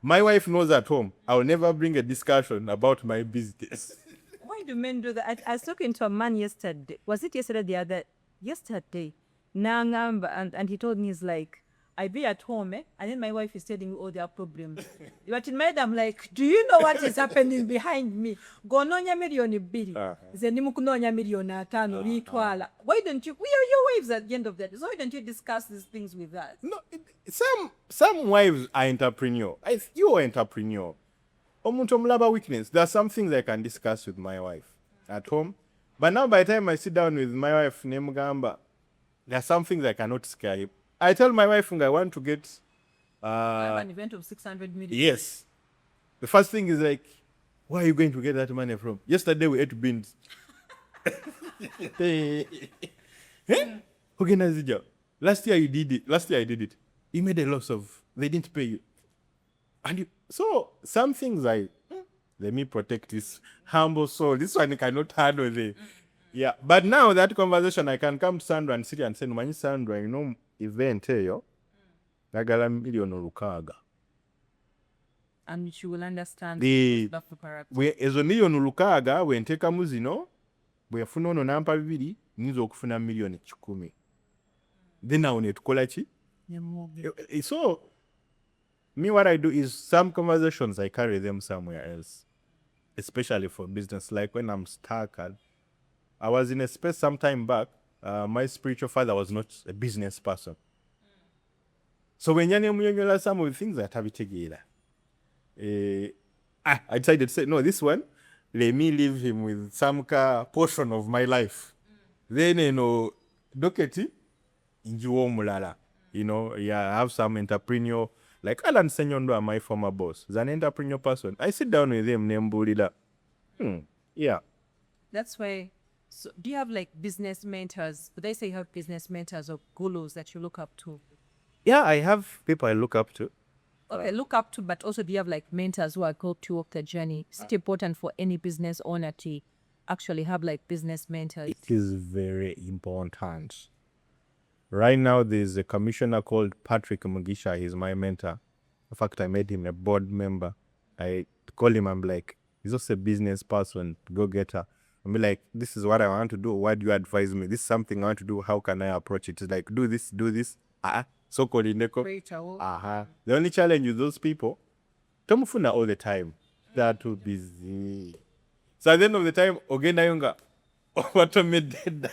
My wife knows at home, I'll never bring a discussion about my business. Why do men do that? I was talking to a man yesterday. Was it yesterday? Yesterday. And he told me, he's like, I be at home, and then my wife is telling me all their problems. But in my head, I'm like, do you know what is happening behind me? Go nonya million bili. Zenimu kunonya million atano litwala. Why don't you? We are your wives at the end of that. So why don't you discuss these things with us? No, some wives are entrepreneur. You are entrepreneur. Omuntu omulaba weakness. There are some things I can discuss with my wife at home. But now by the time I sit down with my wife, Nemugamba, there are some things I cannot scare you. I tell my wife I want to get I have an event of 600 million. Yes. The first thing is like, where are you going to get that money from? Yesterday we ate beans. Last year you did it. Last year I did it. You made a loss of, they didn't pay you. And so some things let me protect this humble soul. This one I cannot handle it. Yeah. But now that conversation, I can come to Sandra and sit and say, Mani Sandra, event eyo nagala million lukaaga. And which you will understand ezo million lukaaga bwe nteekamu zino bwe yafuna ono nampa 2 nyinza okufuna million 10. Then awo ne tukola ki? So me, what I do is some conversations I carry them somewhere else, especially for business. Like when I'm stuck, I was in a space some time back. My spiritual father was not a business person. So when you some of the things that have it I decided to say, no, this one, let me leave him with some portion of my life. Then, doketi, injuo mulala. I have some entrepreneur, like Alan Senyondo, my former boss, is an entrepreneur person. I sit down with him, nembulila. Yeah. That's why. So, do you have like business mentors? Would they say you have business mentors or gurus that you look up to? Yeah, I have people I look up to. Okay, look up to, but also do you have like mentors who are helped you walk the journey? Is it important for any business owner to actually have like business mentors? It is very important. Right now, there's a commissioner called Patrick Mugisha. He's my mentor. In fact, I made him a board member. I call him, I'm like, he's also a business person, go-getter. I'm like, this is what I want to do. What do you advise me? This is something I want to do. How can I approach it? It's like, do this. Soko Uganda. The only challenge with those people, Tomufuna all the time. They're too busy. So at the end of the time, Ogenda Yunga, automated.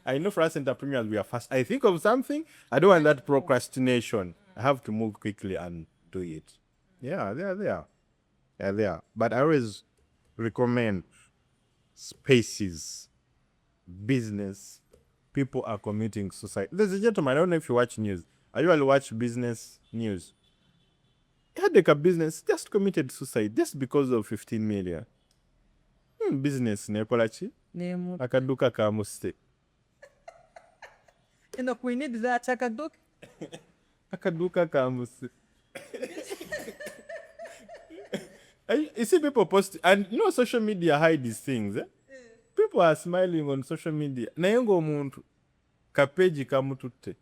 I know for us entrepreneurs, we are fast. I think of something, I don't want that procrastination. I have to move quickly and do it. Yeah, they're there. They're there. But I always recommend spaces, business. People are committing suicide. There's a gentleman, I don't know if you watch news. I usually watch business news. He had like a business, just committed suicide just because of 15 million. Business nekolachi akaduka ka muste. We need that Akaduka ka muste. You see people post, and social media hide these things. People are smiling on social media. Nayengo omuntu kapeji kamututte.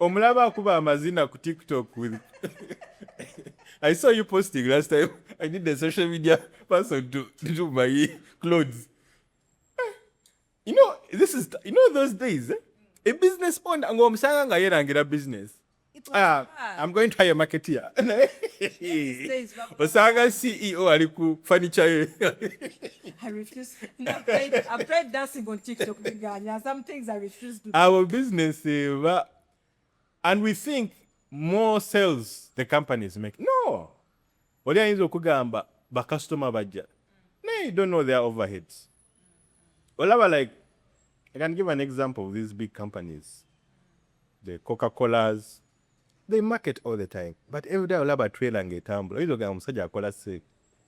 Omulaba akuba amazina ku TikTok with I saw you posting last time. I need the social media person to do my clothes. This is those days. A business owner ngomsanga nga yerangira business. I'm going to hire a marketeer. Osanga CEO ali ku furniture. I refuse. I've tried dancing on TikTok. Some things I refuse to do. Our business, and we think more sales the companies make. No. Oli ayinza okugamba ba customer bajja. They don't know their overheads. Olaba, like, I can give an example of these big companies. The Coca-Colas, they market all the time. But every day olaba trailer ngetambulo. Oyizo ga omusajja akola se.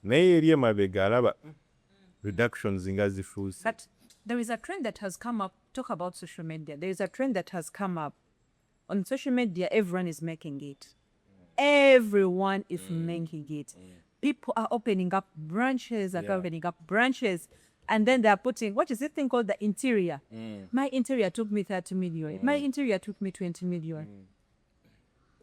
Naye eri emabega alaba reductions nga zifuuse. But there is a trend that has come up. Talk about social media. There is a trend that has come up. On social media, everyone is making it. Everyone is making it. People are opening up branches, and then they're putting, what is this thing called the interior? My interior took me 30 million. My interior took me 20 million.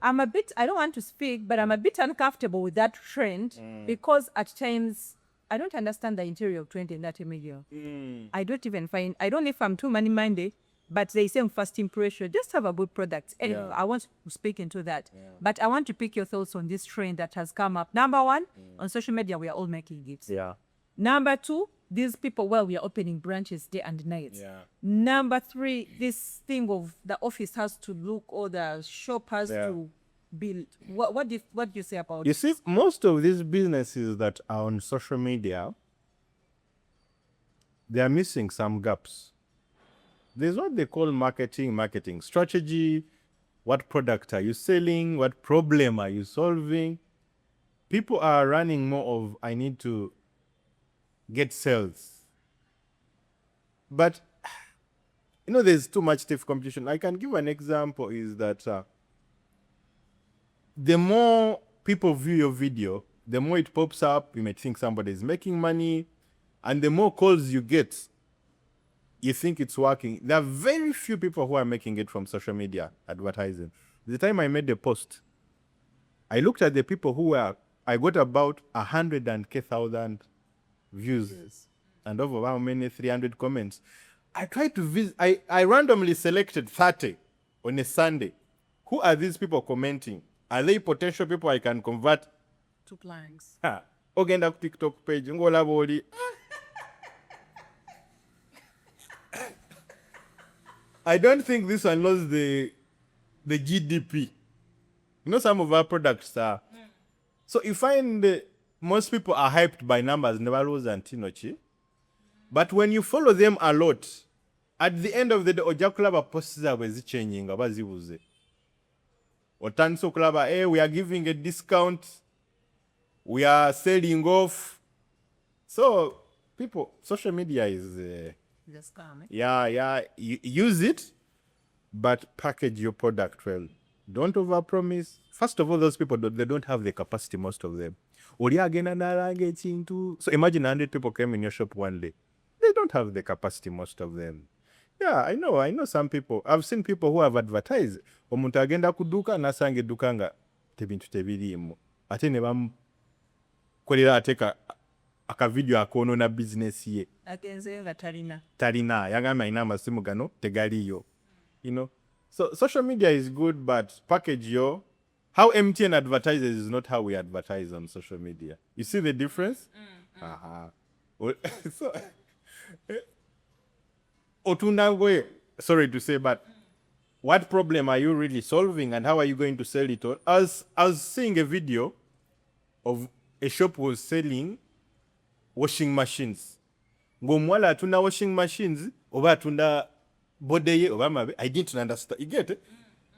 I don't want to speak, but I'm a bit uncomfortable with that trend because at times, I don't understand the interior of 20 and 30 million. I don't know if I'm too money-minded, but they say first impression, just have a good product. Anyway, I want to speak into that. But I want to pick your thoughts on this trend that has come up. Number one, on social media, we are all making gifts. Yeah. Number two, these people, we are opening branches day and night. Yeah. Number three, this thing of the office has to look, or the shop has to build. What do you say about You see, most of these businesses that are on social media, they are missing some gaps. There's what they call marketing strategy. What product are you selling? What problem are you solving? People are running more of, I need to get sales. But, there's too much stiff competition. I can give an example is that the more people view your video, the more it pops up, you might think somebody is making money, and the more calls you get, you think it's working. There are very few people who are making it from social media advertising. The time I made the post, I looked at the people I got about 100,000 views and over how many 300 comments. I tried to visit, I randomly selected 30 on a Sunday. Who are these people commenting? Are they potential people I can convert to clients? Ogenda ku TikTok page, ngolaba oli. I don't think this one lost the GDP You know, some of our products are. So you find most people are hyped by numbers, Nevaros and Tinochi. But when you follow them a lot, at the end of the day, ojja kulaba posts zaabwe zichenjinga nga bazibuze. Otandise okulaba, hey, we are giving a discount, we are selling off. So people, social media is Just calm. use it, but package your product well. Don't overpromise. First of all, those people, they don't have the capacity, most of them. So imagine 100 people came in your shop one day. They don't have the capacity, most of them. Yeah, I know some people. I've seen people who have advertised. Omuntu agenda kuduka nasanga edduka nga tebintu tebiriimu. Ate ne bamukolera ate akavidiyo akoonona bizinesi ye. Agenzeyo nga talina. Talina. Yagamba alina amasimu gano tegaliyo. You know? So social media is good, but package yo. How MTN advertises is not how we advertise on social media. You see the difference? So, Otunangwe, sorry to say, but what problem are you really solving and how are you going to sell it on? I was seeing a video of a shop was selling washing machines. Ngomwala atunda washing machines, oba atunda bodeye, oba mabe. I didn't understand. You get it?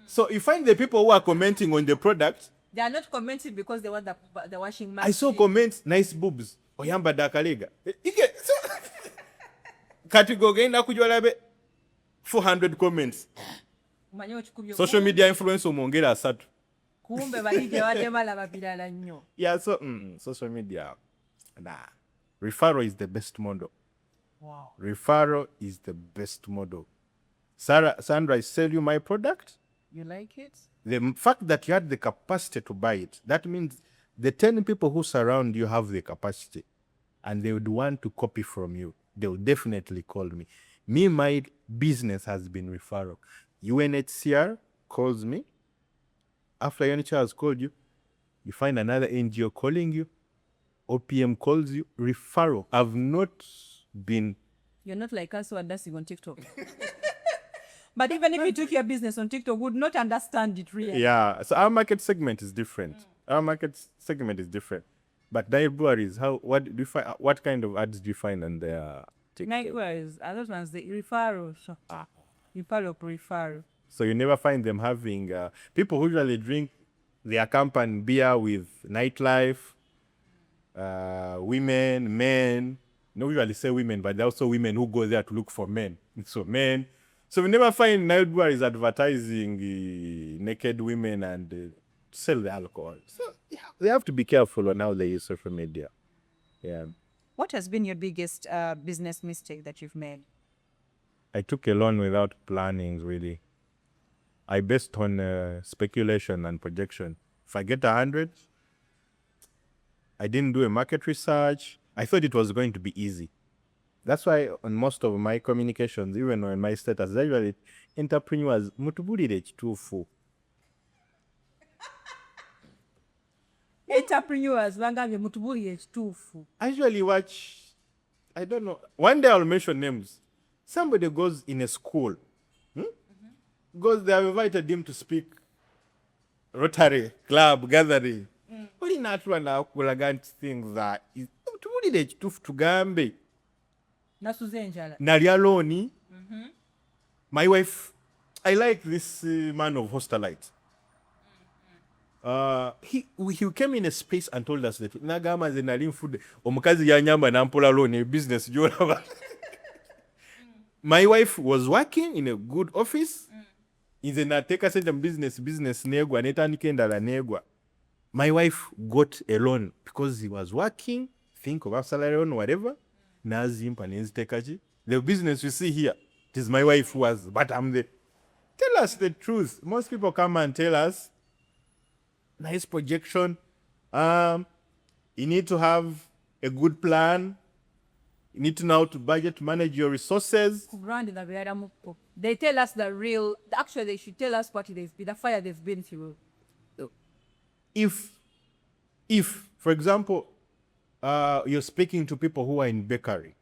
So you find the people who are commenting on the product. They are not commenting because they want the washing machine. I saw comments, nice boobs. Oyamba dakalega. You get so Katigo genda kujwalabe 400 comments. Social media influence omongera asatu. Kumbe balije wade balaba bilala nnyo. Yeah, so social media. Nah. Referral is the best model. Wow. Referral is the best model. Sandra, I sell you my product. You like it? The fact that you had the capacity to buy it, that means the 10 people who surround you have the capacity and they would want to copy from you. They will definitely call me. My business has been referral. UNHCR calls me. After UNHCR has called you, you find another NGO calling you. OPM calls you. Referral. I've not been... You're not like us who are dancing on TikTok. But even if you took your business on TikTok, would not understand it really. Yeah, so our market segment is different. Our market segment is different. But Diaries, what kind of ads do you find on their TikTok? Likewise, other ones, the referral. So, referral. So you never find them having... people who usually drink their company beer with nightlife, women, men. No, usually say women, but there are also women who go there to look for men. So men. So we never find Nightwear advertising naked women and sell the alcohol. So yeah, they have to be careful on how they use social media. Yeah. What has been your biggest business mistake that you've made? I took a loan without planning, really. I based on speculation and projection. If I get 100, I didn't do a market research. I thought it was going to be easy. That's why on most of my communications, even on my status, usually entrepreneurs, mutubulire ekituufu. Entrepreneurs, bangambye mutubulire ekituufu. I usually watch, I don't know, one day I'll mention names. Somebody goes in a school, goes, they have invited him to speak, Rotary, club, gathering. Oli natula nakulaga nti things that, mutubulire ekituufu tugambe. Nalya loani. My wife, I like this man of Hostelite. He came in a space and told us that nagamba ze nali food omukazi yanyamba nampola loan business jolaba. My wife was working in a good office. Inze nateka sente business negwa netandika endala negwa. My wife got a loan because he was working, think of a salary loan, whatever. The business you see here, it is my wife who was, but I'm the... Tell us the truth. Most people come and tell us, nice projection. You need to have a good plan. You need to know how to budget, manage your resources. They tell us the real, actually they should tell us what they've been, the fire they've been through. If, for example, you're speaking to people who are in bakery,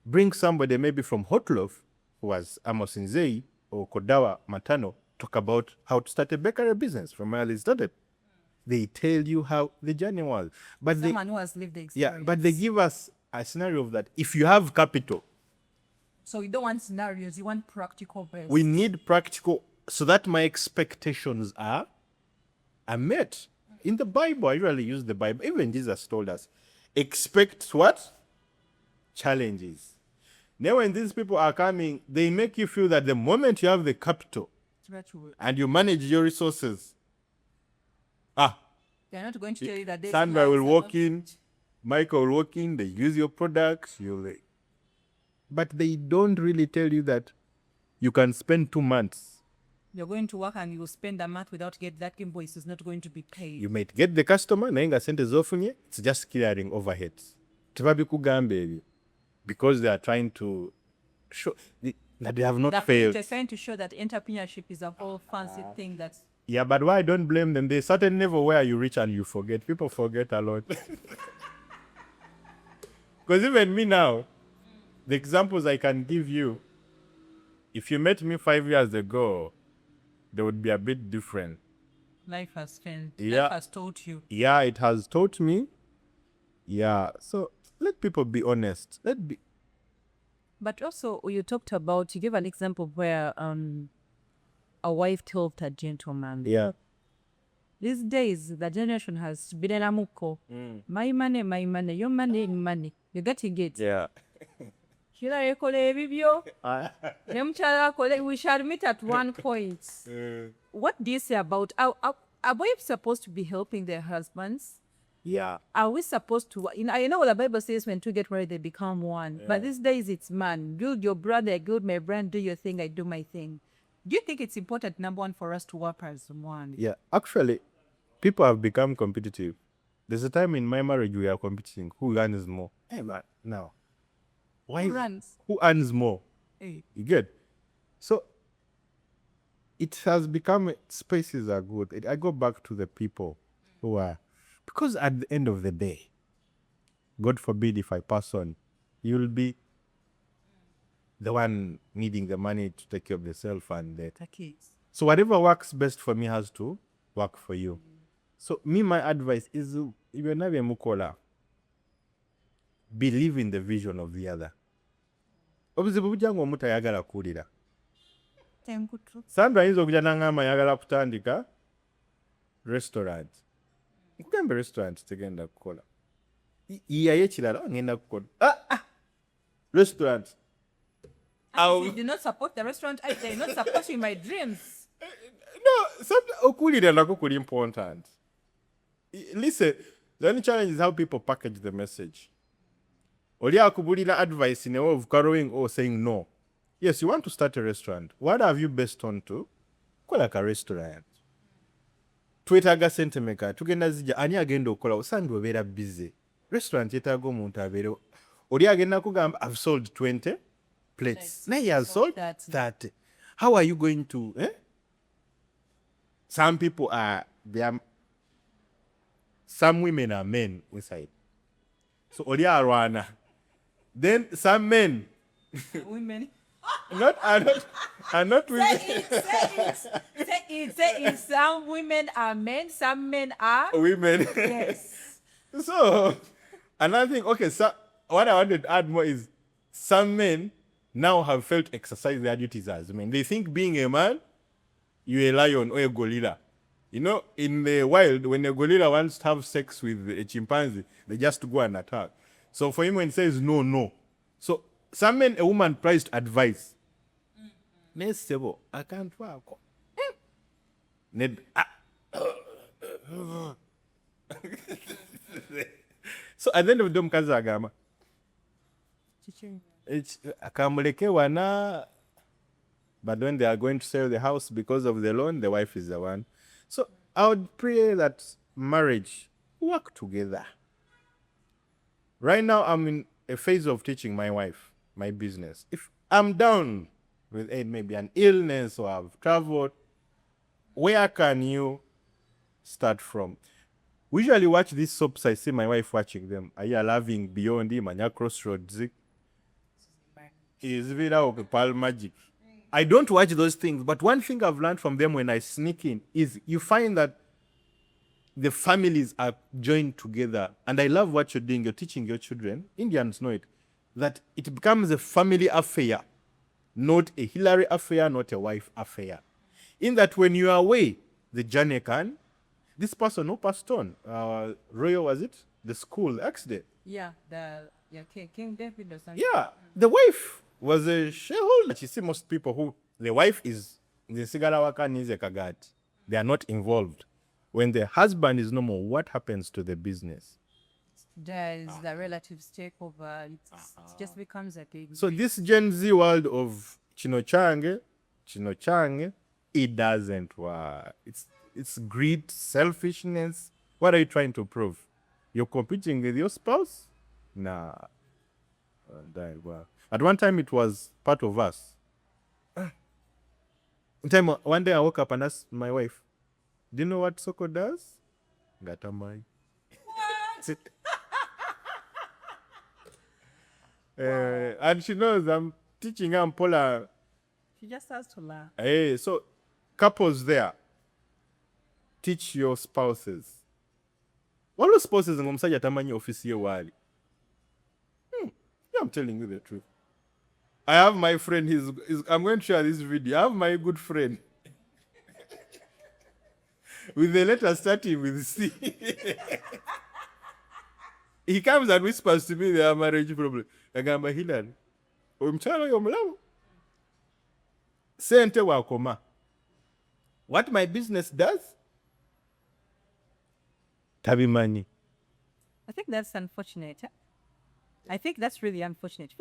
bring somebody maybe from Hotloaf, who was Amos Nzei or Kodawa Matano, talk about how to start a bakery business from where they started. They tell you how the journey was. But Someone who has lived the experience. yeah, but they give us a scenario of that. If you have capital, So you don't want scenarios, you want practical based. we need practical so that my expectations are met. In the Bible, I usually use the Bible. Even Jesus told us, expect what? Challenges. Now when these people are coming, they make you feel that the moment you have the capital and you manage your resources, They're not going to tell you that there's Sandra will plans walk about- in, Michael will walk in, they use your products, but they don't really tell you that you can spend 2 months. You're going to work and you spend a month without get that invoice is not going to be paid. You might get the customer, naye nga sente z'ofunye, it's just clearing overheads. Tebabikugamba ebyo. Because they are trying to show that they have not failed. They're trying to show that entrepreneurship is a whole fancy thing that's Yeah, but why I don't blame them? There's certain level where you reach and you forget. People forget a lot. Because even me now, the examples I can give you, if you met me 5 years ago, they would be a bit different. life has changed. Yeah. Life has taught you. Yeah, it has taught me. Yeah, so let people be honest. But also, you talked about, you gave an example where a wife told a gentleman. Yeah. These days, the generation has been an amuko. My money, your money. You got to get. Yeah. Hilary kole ebibyo. Nemuchala kole. We shall meet at one point. What do you say about, are wives supposed to be helping their husbands? Yeah. Are we supposed to, I know the Bible says when two get married, they become one. But these days it's man. Build your brother, I build my brand, do your thing, I do my thing. Do you think it's important, number one, for us to work as one? Yeah. Actually, people have become competitive. There's a time in my marriage we are competing. Who earns more? Hey, man, now. Why? Who runs? Who earns more? Hey. You get? So, it has become, spaces are good. I go back to the people who are, because at the end of the day, God forbid if I pass on, you'll be the one needing the money to take care of yourself and that. The kids. So whatever works best for me has to work for you. So my advice is, believe in the vision of the other. Obuzibu bujja ng'omu tayagala kuwulira. Sandra ayinza okujja n'angamba ayagala kutandika restaurant. Nkugambe restaurant tegenda kukola. Yiyayo ekirala ngenda kukola. Restaurant. You do not support the restaurant. They're not supporting my dreams. No, okuwulira nako kuli important. Listen, the only challenge is how people package the message. Oli akubulira advice in a way of quarreling or saying no. Yes, you want to start a restaurant. What have you based on to? Kola ka restaurant. Twetaaga sente meka, tugenda zijja, ani agenda okukola, Sandra obeera busy. Restaurant yetaaga omuntu abeere. Oli agenda kugamba, I've sold 20 plates. Naye has sold 30. How are you going to, Some people are, some women are men inside. So oli arwana. Then some men. Women. are not women. Say it. Some women are men, some men are Women. yes. So, another thing, okay, so what I wanted to add more is some men now have felt exercise their duties as men. They think being a man, you're a lion or a gorilla. You know, in the wild, when a gorilla wants to have sex with a chimpanzee, they just go and attack. So for him, when he says no, no. So some men, a woman prized advice. I can't work. So at the end of the day, mukazi agamba akamuleke wana, but when they are going to sell the house because of the loan, the wife is the one. So I would pray that marriage work together. Right now, I'm in a phase of teaching my wife my business. If I'm down with maybe an illness or I've traveled, where can you start from? We usually watch these soaps. I see my wife watching them. Are you loving Beyond Manya Crossroads? Is Vida of Pal Magic? I don't watch those things, but one thing I've learned from them when I sneak in is you find that the families are joined together. And I love what you're doing. You're teaching your children, Indians know it, that it becomes a family affair, not a Hilary affair, not a wife affair. In that when you are away, the journey can, this person who passed on, Royal was it? The school accident. Yeah, King David or something. Yeah, the wife was a shareholder. You see most people who, the wife is, the sigara waka nize kagati. They are not involved. When the husband is no more, what happens to the business? There's the relatives take over. It just becomes a thing. So this Gen Z world of chino change, it doesn't work. It's greed, selfishness. What are you trying to prove? You're competing with your spouse? Nah. That work. At one time, it was part of us. One day I woke up and asked my wife, "Do you know what Soko does?" Gatamai. And she knows I'm teaching her Mpola. She just has to laugh. Hey, so couples there, teach your spouses. One of the spouses in Ngomsaja Tamanyi office here wali. I'm telling you the truth. I have my friend, I'm going to share this video. I have my good friend. With the letter starting with C. He comes and whispers to me their marriage problem. Agamba Hilary, omukyala oyo omulamu. Sente wakoma. What my business does? Tabimanyi. I think that's unfortunate. I think that's really unfortunate.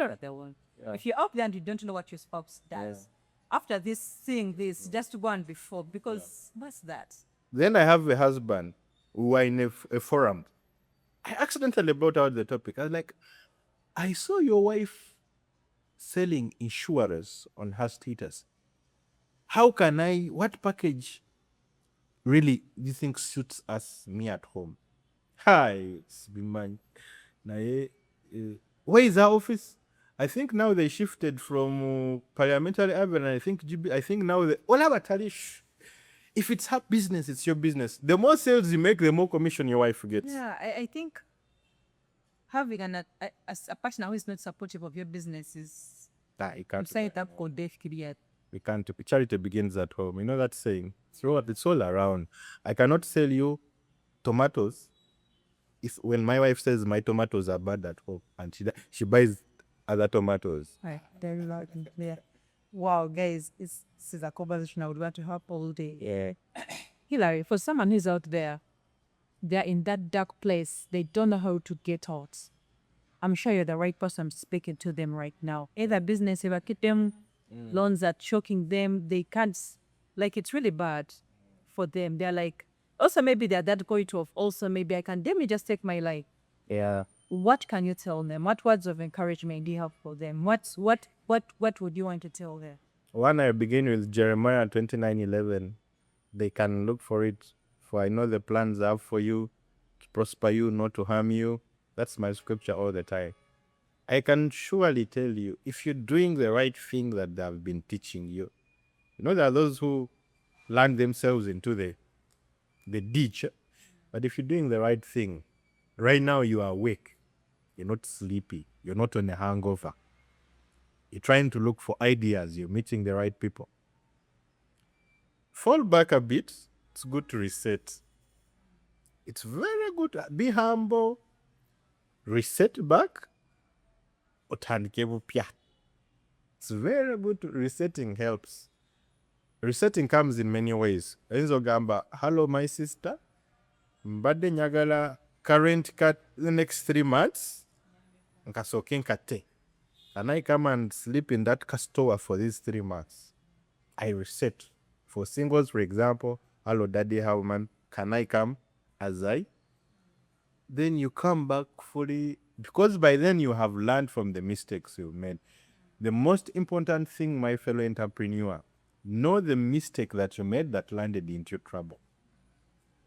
If you're out there and you don't know what your spouse does, after this, seeing this, just to go and before, because what's that? Then I have a husband who were in a forum. I accidentally brought out the topic. I was like, I saw your wife selling insurance on her status. How can what package really do you think suits me at home? Hi, it's been mine. Where is our office? I think now they shifted from Parliamentary Avenue. I think now if it's her business, it's your business. The more sales you make, the more commission your wife gets. Yeah, I think having a partner who is not supportive of your business is You can't. saying that called death create. We can't. Charity begins at home. You know that saying? It's all around. I cannot sell you tomatoes when my wife says my tomatoes are bad at home and she buys other tomatoes. Right, very loud and clear. Wow, guys, this is a conversation I would want to have all day. Yeah. Hilary, for someone who's out there, they're in that dark place, they don't know how to get out. I'm sure you're the right person speaking to them right now. Either business evacuate them, loans are choking them, they can't, like it's really bad for them. They're like, also maybe they're that going to also maybe let me just take my life. Yeah. What can you tell them? What words of encouragement do you have for them? What would you want to tell them? One, I begin with Jeremiah 29:11. They can look for it. For I know the plans I have for you, to prosper you, not to harm you. That's my scripture all the time. I can surely tell you, if you're doing the right thing that they've been teaching you, there are those who land themselves into the ditch. But if you're doing the right thing, right now you are awake. You're not sleepy. You're not on a hangover. You're trying to look for ideas. You're meeting the right people. Fall back a bit. It's good to reset. It's very good. Be humble. Reset back. It's very good. Resetting helps. Resetting comes in many ways. Hello, my sister. Mbadde nyagala current cut the next 3 months. Can I come and sleep in that store for these 3 months? I reset. For singles, for example, hello, daddy, how man, can I come as I? Then you come back fully, because by then you have learned from the mistakes you've made. The most important thing, my fellow entrepreneur, know the mistake that you made that landed into trouble.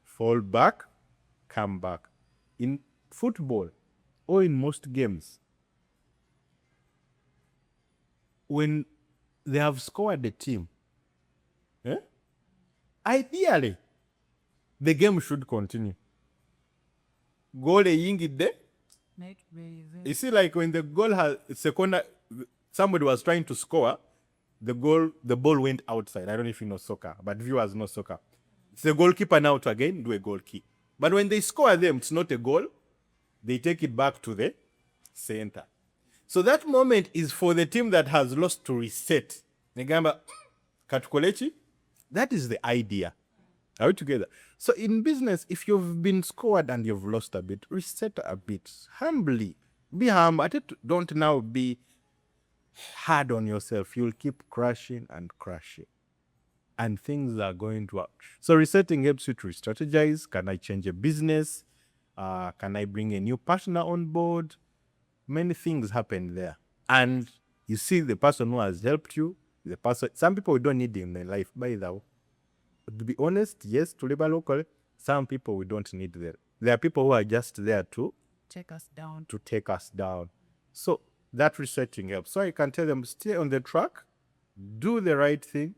Fall back, come back. In football or in most games, when they have scored the team. Ideally, the game should continue. Goal yingide. You see, like when the goal has second, somebody was trying to score, the ball went outside. I don't know if you know soccer, but viewers know soccer. It's the goalkeeper now to again do a goal kick. But when they score them, it's not a goal. They take it back to the center. So that moment is for the team that has lost to reset. Negamba katukolechi. That is the idea. Are we together? So in business, if you've been scored and you've lost a bit, reset a bit. Humbly. Be humble. Don't now be hard on yourself. You'll keep crashing and crashing. And things are going to... So resetting helps you to re-strategize. Can I change a business? Can I bring a new partner on board? Many things happen there. And you see the person who has helped you, some people don't need in their life, by the way. To be honest, yes, to labor locally, some people we don't need there. There are people who are just there to take us down. So that resetting helps. So I can tell them, stay on the track, do the right thing.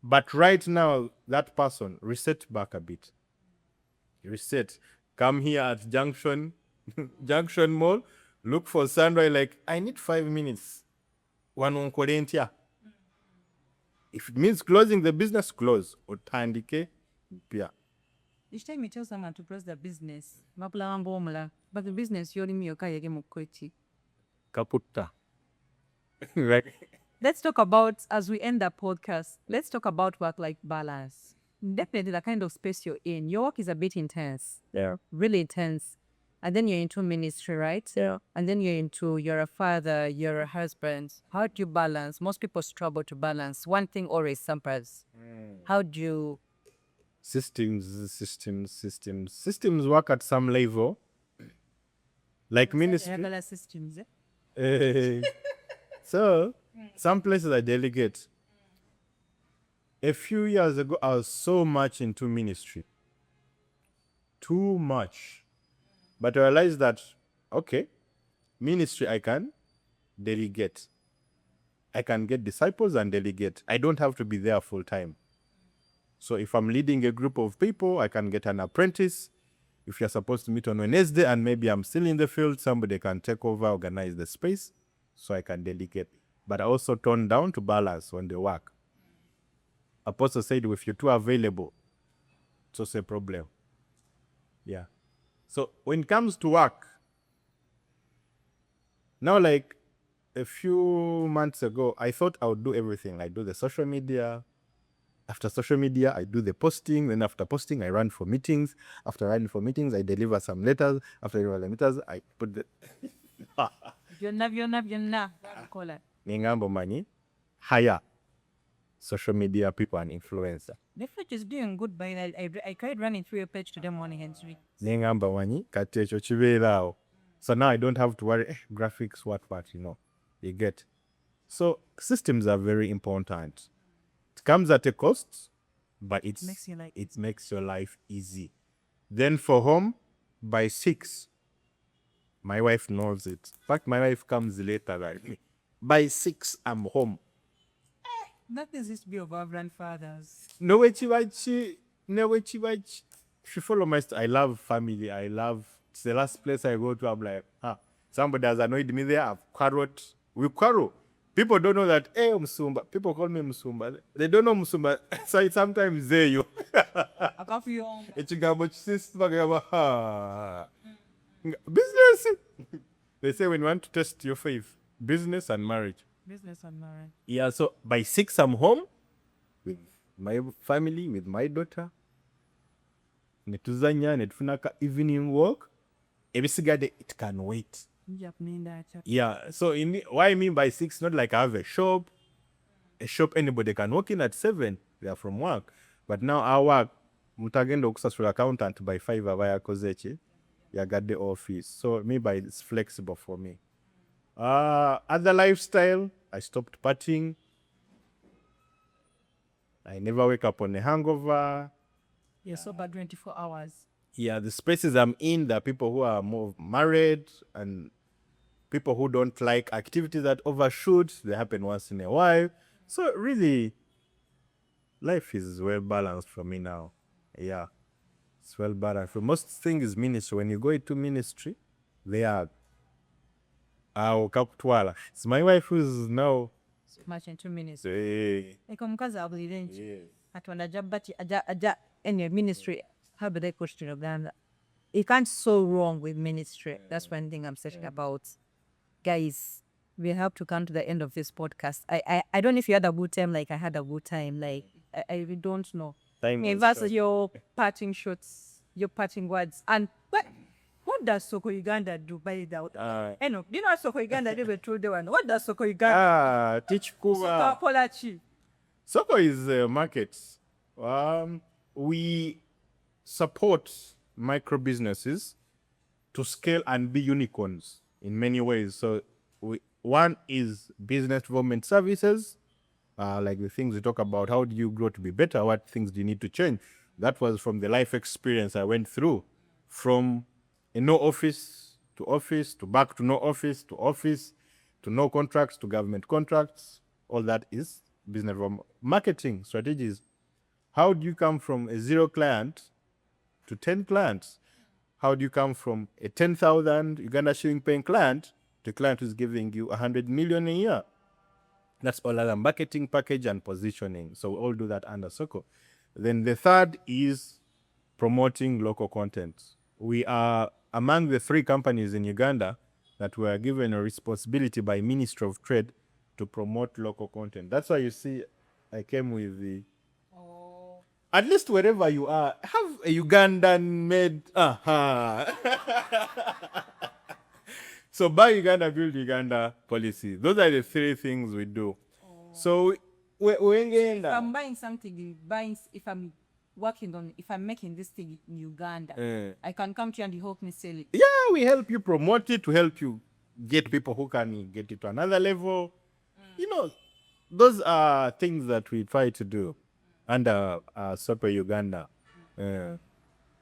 But right now, that person, reset back a bit. Reset. Come here at Junction Mall, look for Sandra, like, I need 5 minutes. One on Korentia. If it means closing the business, close. Otandike, pia. Each time you tell someone to close the business, but the business you're in your Kaputta. Right. Let's talk about, as we end the podcast, let's talk about work-life balance. Definitely the kind of space you're in. Your work is a bit intense. Yeah. Really intense. And then you're into ministry, right? Yeah. And then you're a father, you're a husband. How do you balance? Most people struggle to balance. One thing always suffers. How do you... Systems work at some level. Like ministry. Systems, So, some places I delegate. A few years ago, I was so much into ministry. Too much. But I realized that, okay, ministry I can delegate. I can get disciples and delegate. I don't have to be there full time. So if I'm leading a group of people, I can get an apprentice. If you're supposed to meet on Wednesday and maybe I'm still in the field, somebody can take over, organize the space, so I can delegate. But I also tone down to balance when they work. Apostle said, if you're too available, it's also a problem. Yeah. So when it comes to work, now like a few months ago, I thought I would do everything. I do the social media. After social media, I do the posting. Then after posting, I run for meetings. After running for meetings, I deliver some letters. After I deliver the letters, I put the... Ningambo money, hire social media people and influencer. Netflix is doing good, but I tried running through your page today morning and three. Ningamba wani kati echo chibeeraawo. So now I don't have to worry, graphics, what, you know. You get. So systems are very important. It comes at a cost, but it makes your life easy. Then for home, by 6, my wife knows it. In fact, my wife comes later than me. By 6, I'm home. That is this be of our grandfathers. No way chivachi. If you follow my I love family. It's the last place I go to. I'm like, somebody has annoyed me there. I've quarreled. We quarrel. People don't know that, hey, Msumba. People call me Msumba. They don't know Msumba. So it's sometimes there you. Business. They say when you want to test your faith, business and marriage. Yeah, so by 6 I'm home with my family, with my daughter. Netuzanya, netufunaka evening walk. Ebisigade, it can wait. Yeah, so what I mean by 6, not like I have a shop. A shop anybody can walk in at 7. They are from work. But now I work, mutagenda okusasula accountant by 5 abaya kozechi. You got the office. So maybe it's flexible for me. Other lifestyle, I stopped partying. I never wake up on a hangover. You're sober 24 hours. Yeah, the spaces I'm in, there are people who are more married and people who don't like activities that overshoot, they happen once in a while. So really, life is well balanced for me now. Yeah, it's well balanced. For most things ministry, when you go into ministry, they are it's my wife who's now much in 2 minutes. eh, Eko mukazi abulira nti yes. katonda ajja bati ajja any ministry how do they push to Uganda? You can't so wrong with ministry. That's one thing I'm saying about. Guys, we have to come to the end of this podcast. I don't know if you had a good time like I had a good time. Like I really don't know. Time was Versus short. your parting shots, your parting words. And what does Soko Uganda do by the do you know what Soko Uganda do through the one? What does Soko Uganda Teach Soko Kuba. Apolachi? Soko is a market. We support micro businesses to scale and be unicorns in many ways. So one is business development services, like the things we talk about. How do you grow to be better? What things do you need to change? That was from the life experience I went through, from a no office to back to no office to no contracts to government contracts. All that is business development. Marketing strategies. How do you come from a 0 client to 10 clients? How do you come from a 10,000 Uganda shilling paying client to a client who's giving you 100 million a year? That's all other marketing package and positioning. So we all do that under Soko. Then the third is promoting local content. We are among the 3 companies in Uganda that were given a responsibility by Ministry of Trade to promote local content. That's why you see I came with the at least wherever you are, have a Ugandan made. So buy Uganda, build Uganda policy. Those are the 3 things we do. So If I'm buying something, if I'm working on, if I'm making this thing in Uganda, I can come to you and you help me sell it. Yeah, we help you promote it, to help you get people who can get it to another level. You know, those are things that we try to do under Soko Uganda.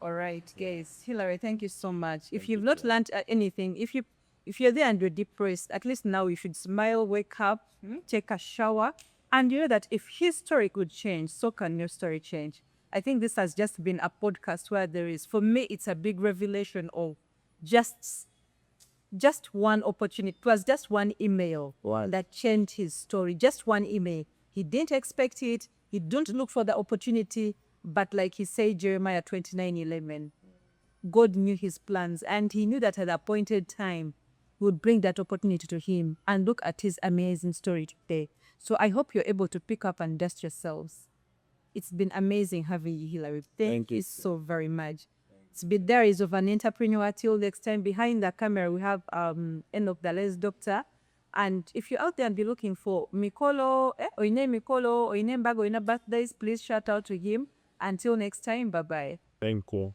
All right, guys. Hilary, thank you so much. If you've not learned anything, if you're there and you're depressed, at least now you should smile, wake up, take a shower, and you know that if his story could change, so can your story change. I think this has just been a podcast where there is, for me, it's a big revelation of just one opportunity. It was just one email that changed his story. Just one email. He didn't expect it. He didn't look for the opportunity. But like he said, Jeremiah 29:11, God knew his plans and he knew that at the appointed time he would bring that opportunity to him. And look at his amazing story today. So I hope you're able to pick up and dust yourselves. It's been amazing having you, Hilary. Thank you so very much. It's been Diaries of an Entrepreneur. Till next time, behind the camera, we have Enoch, the Les Doctor. And if you're out there and be looking for Mikolo, or Mikolo, or Mbago, birthdays, please shout out to him. Until next time, bye-bye. Thank you.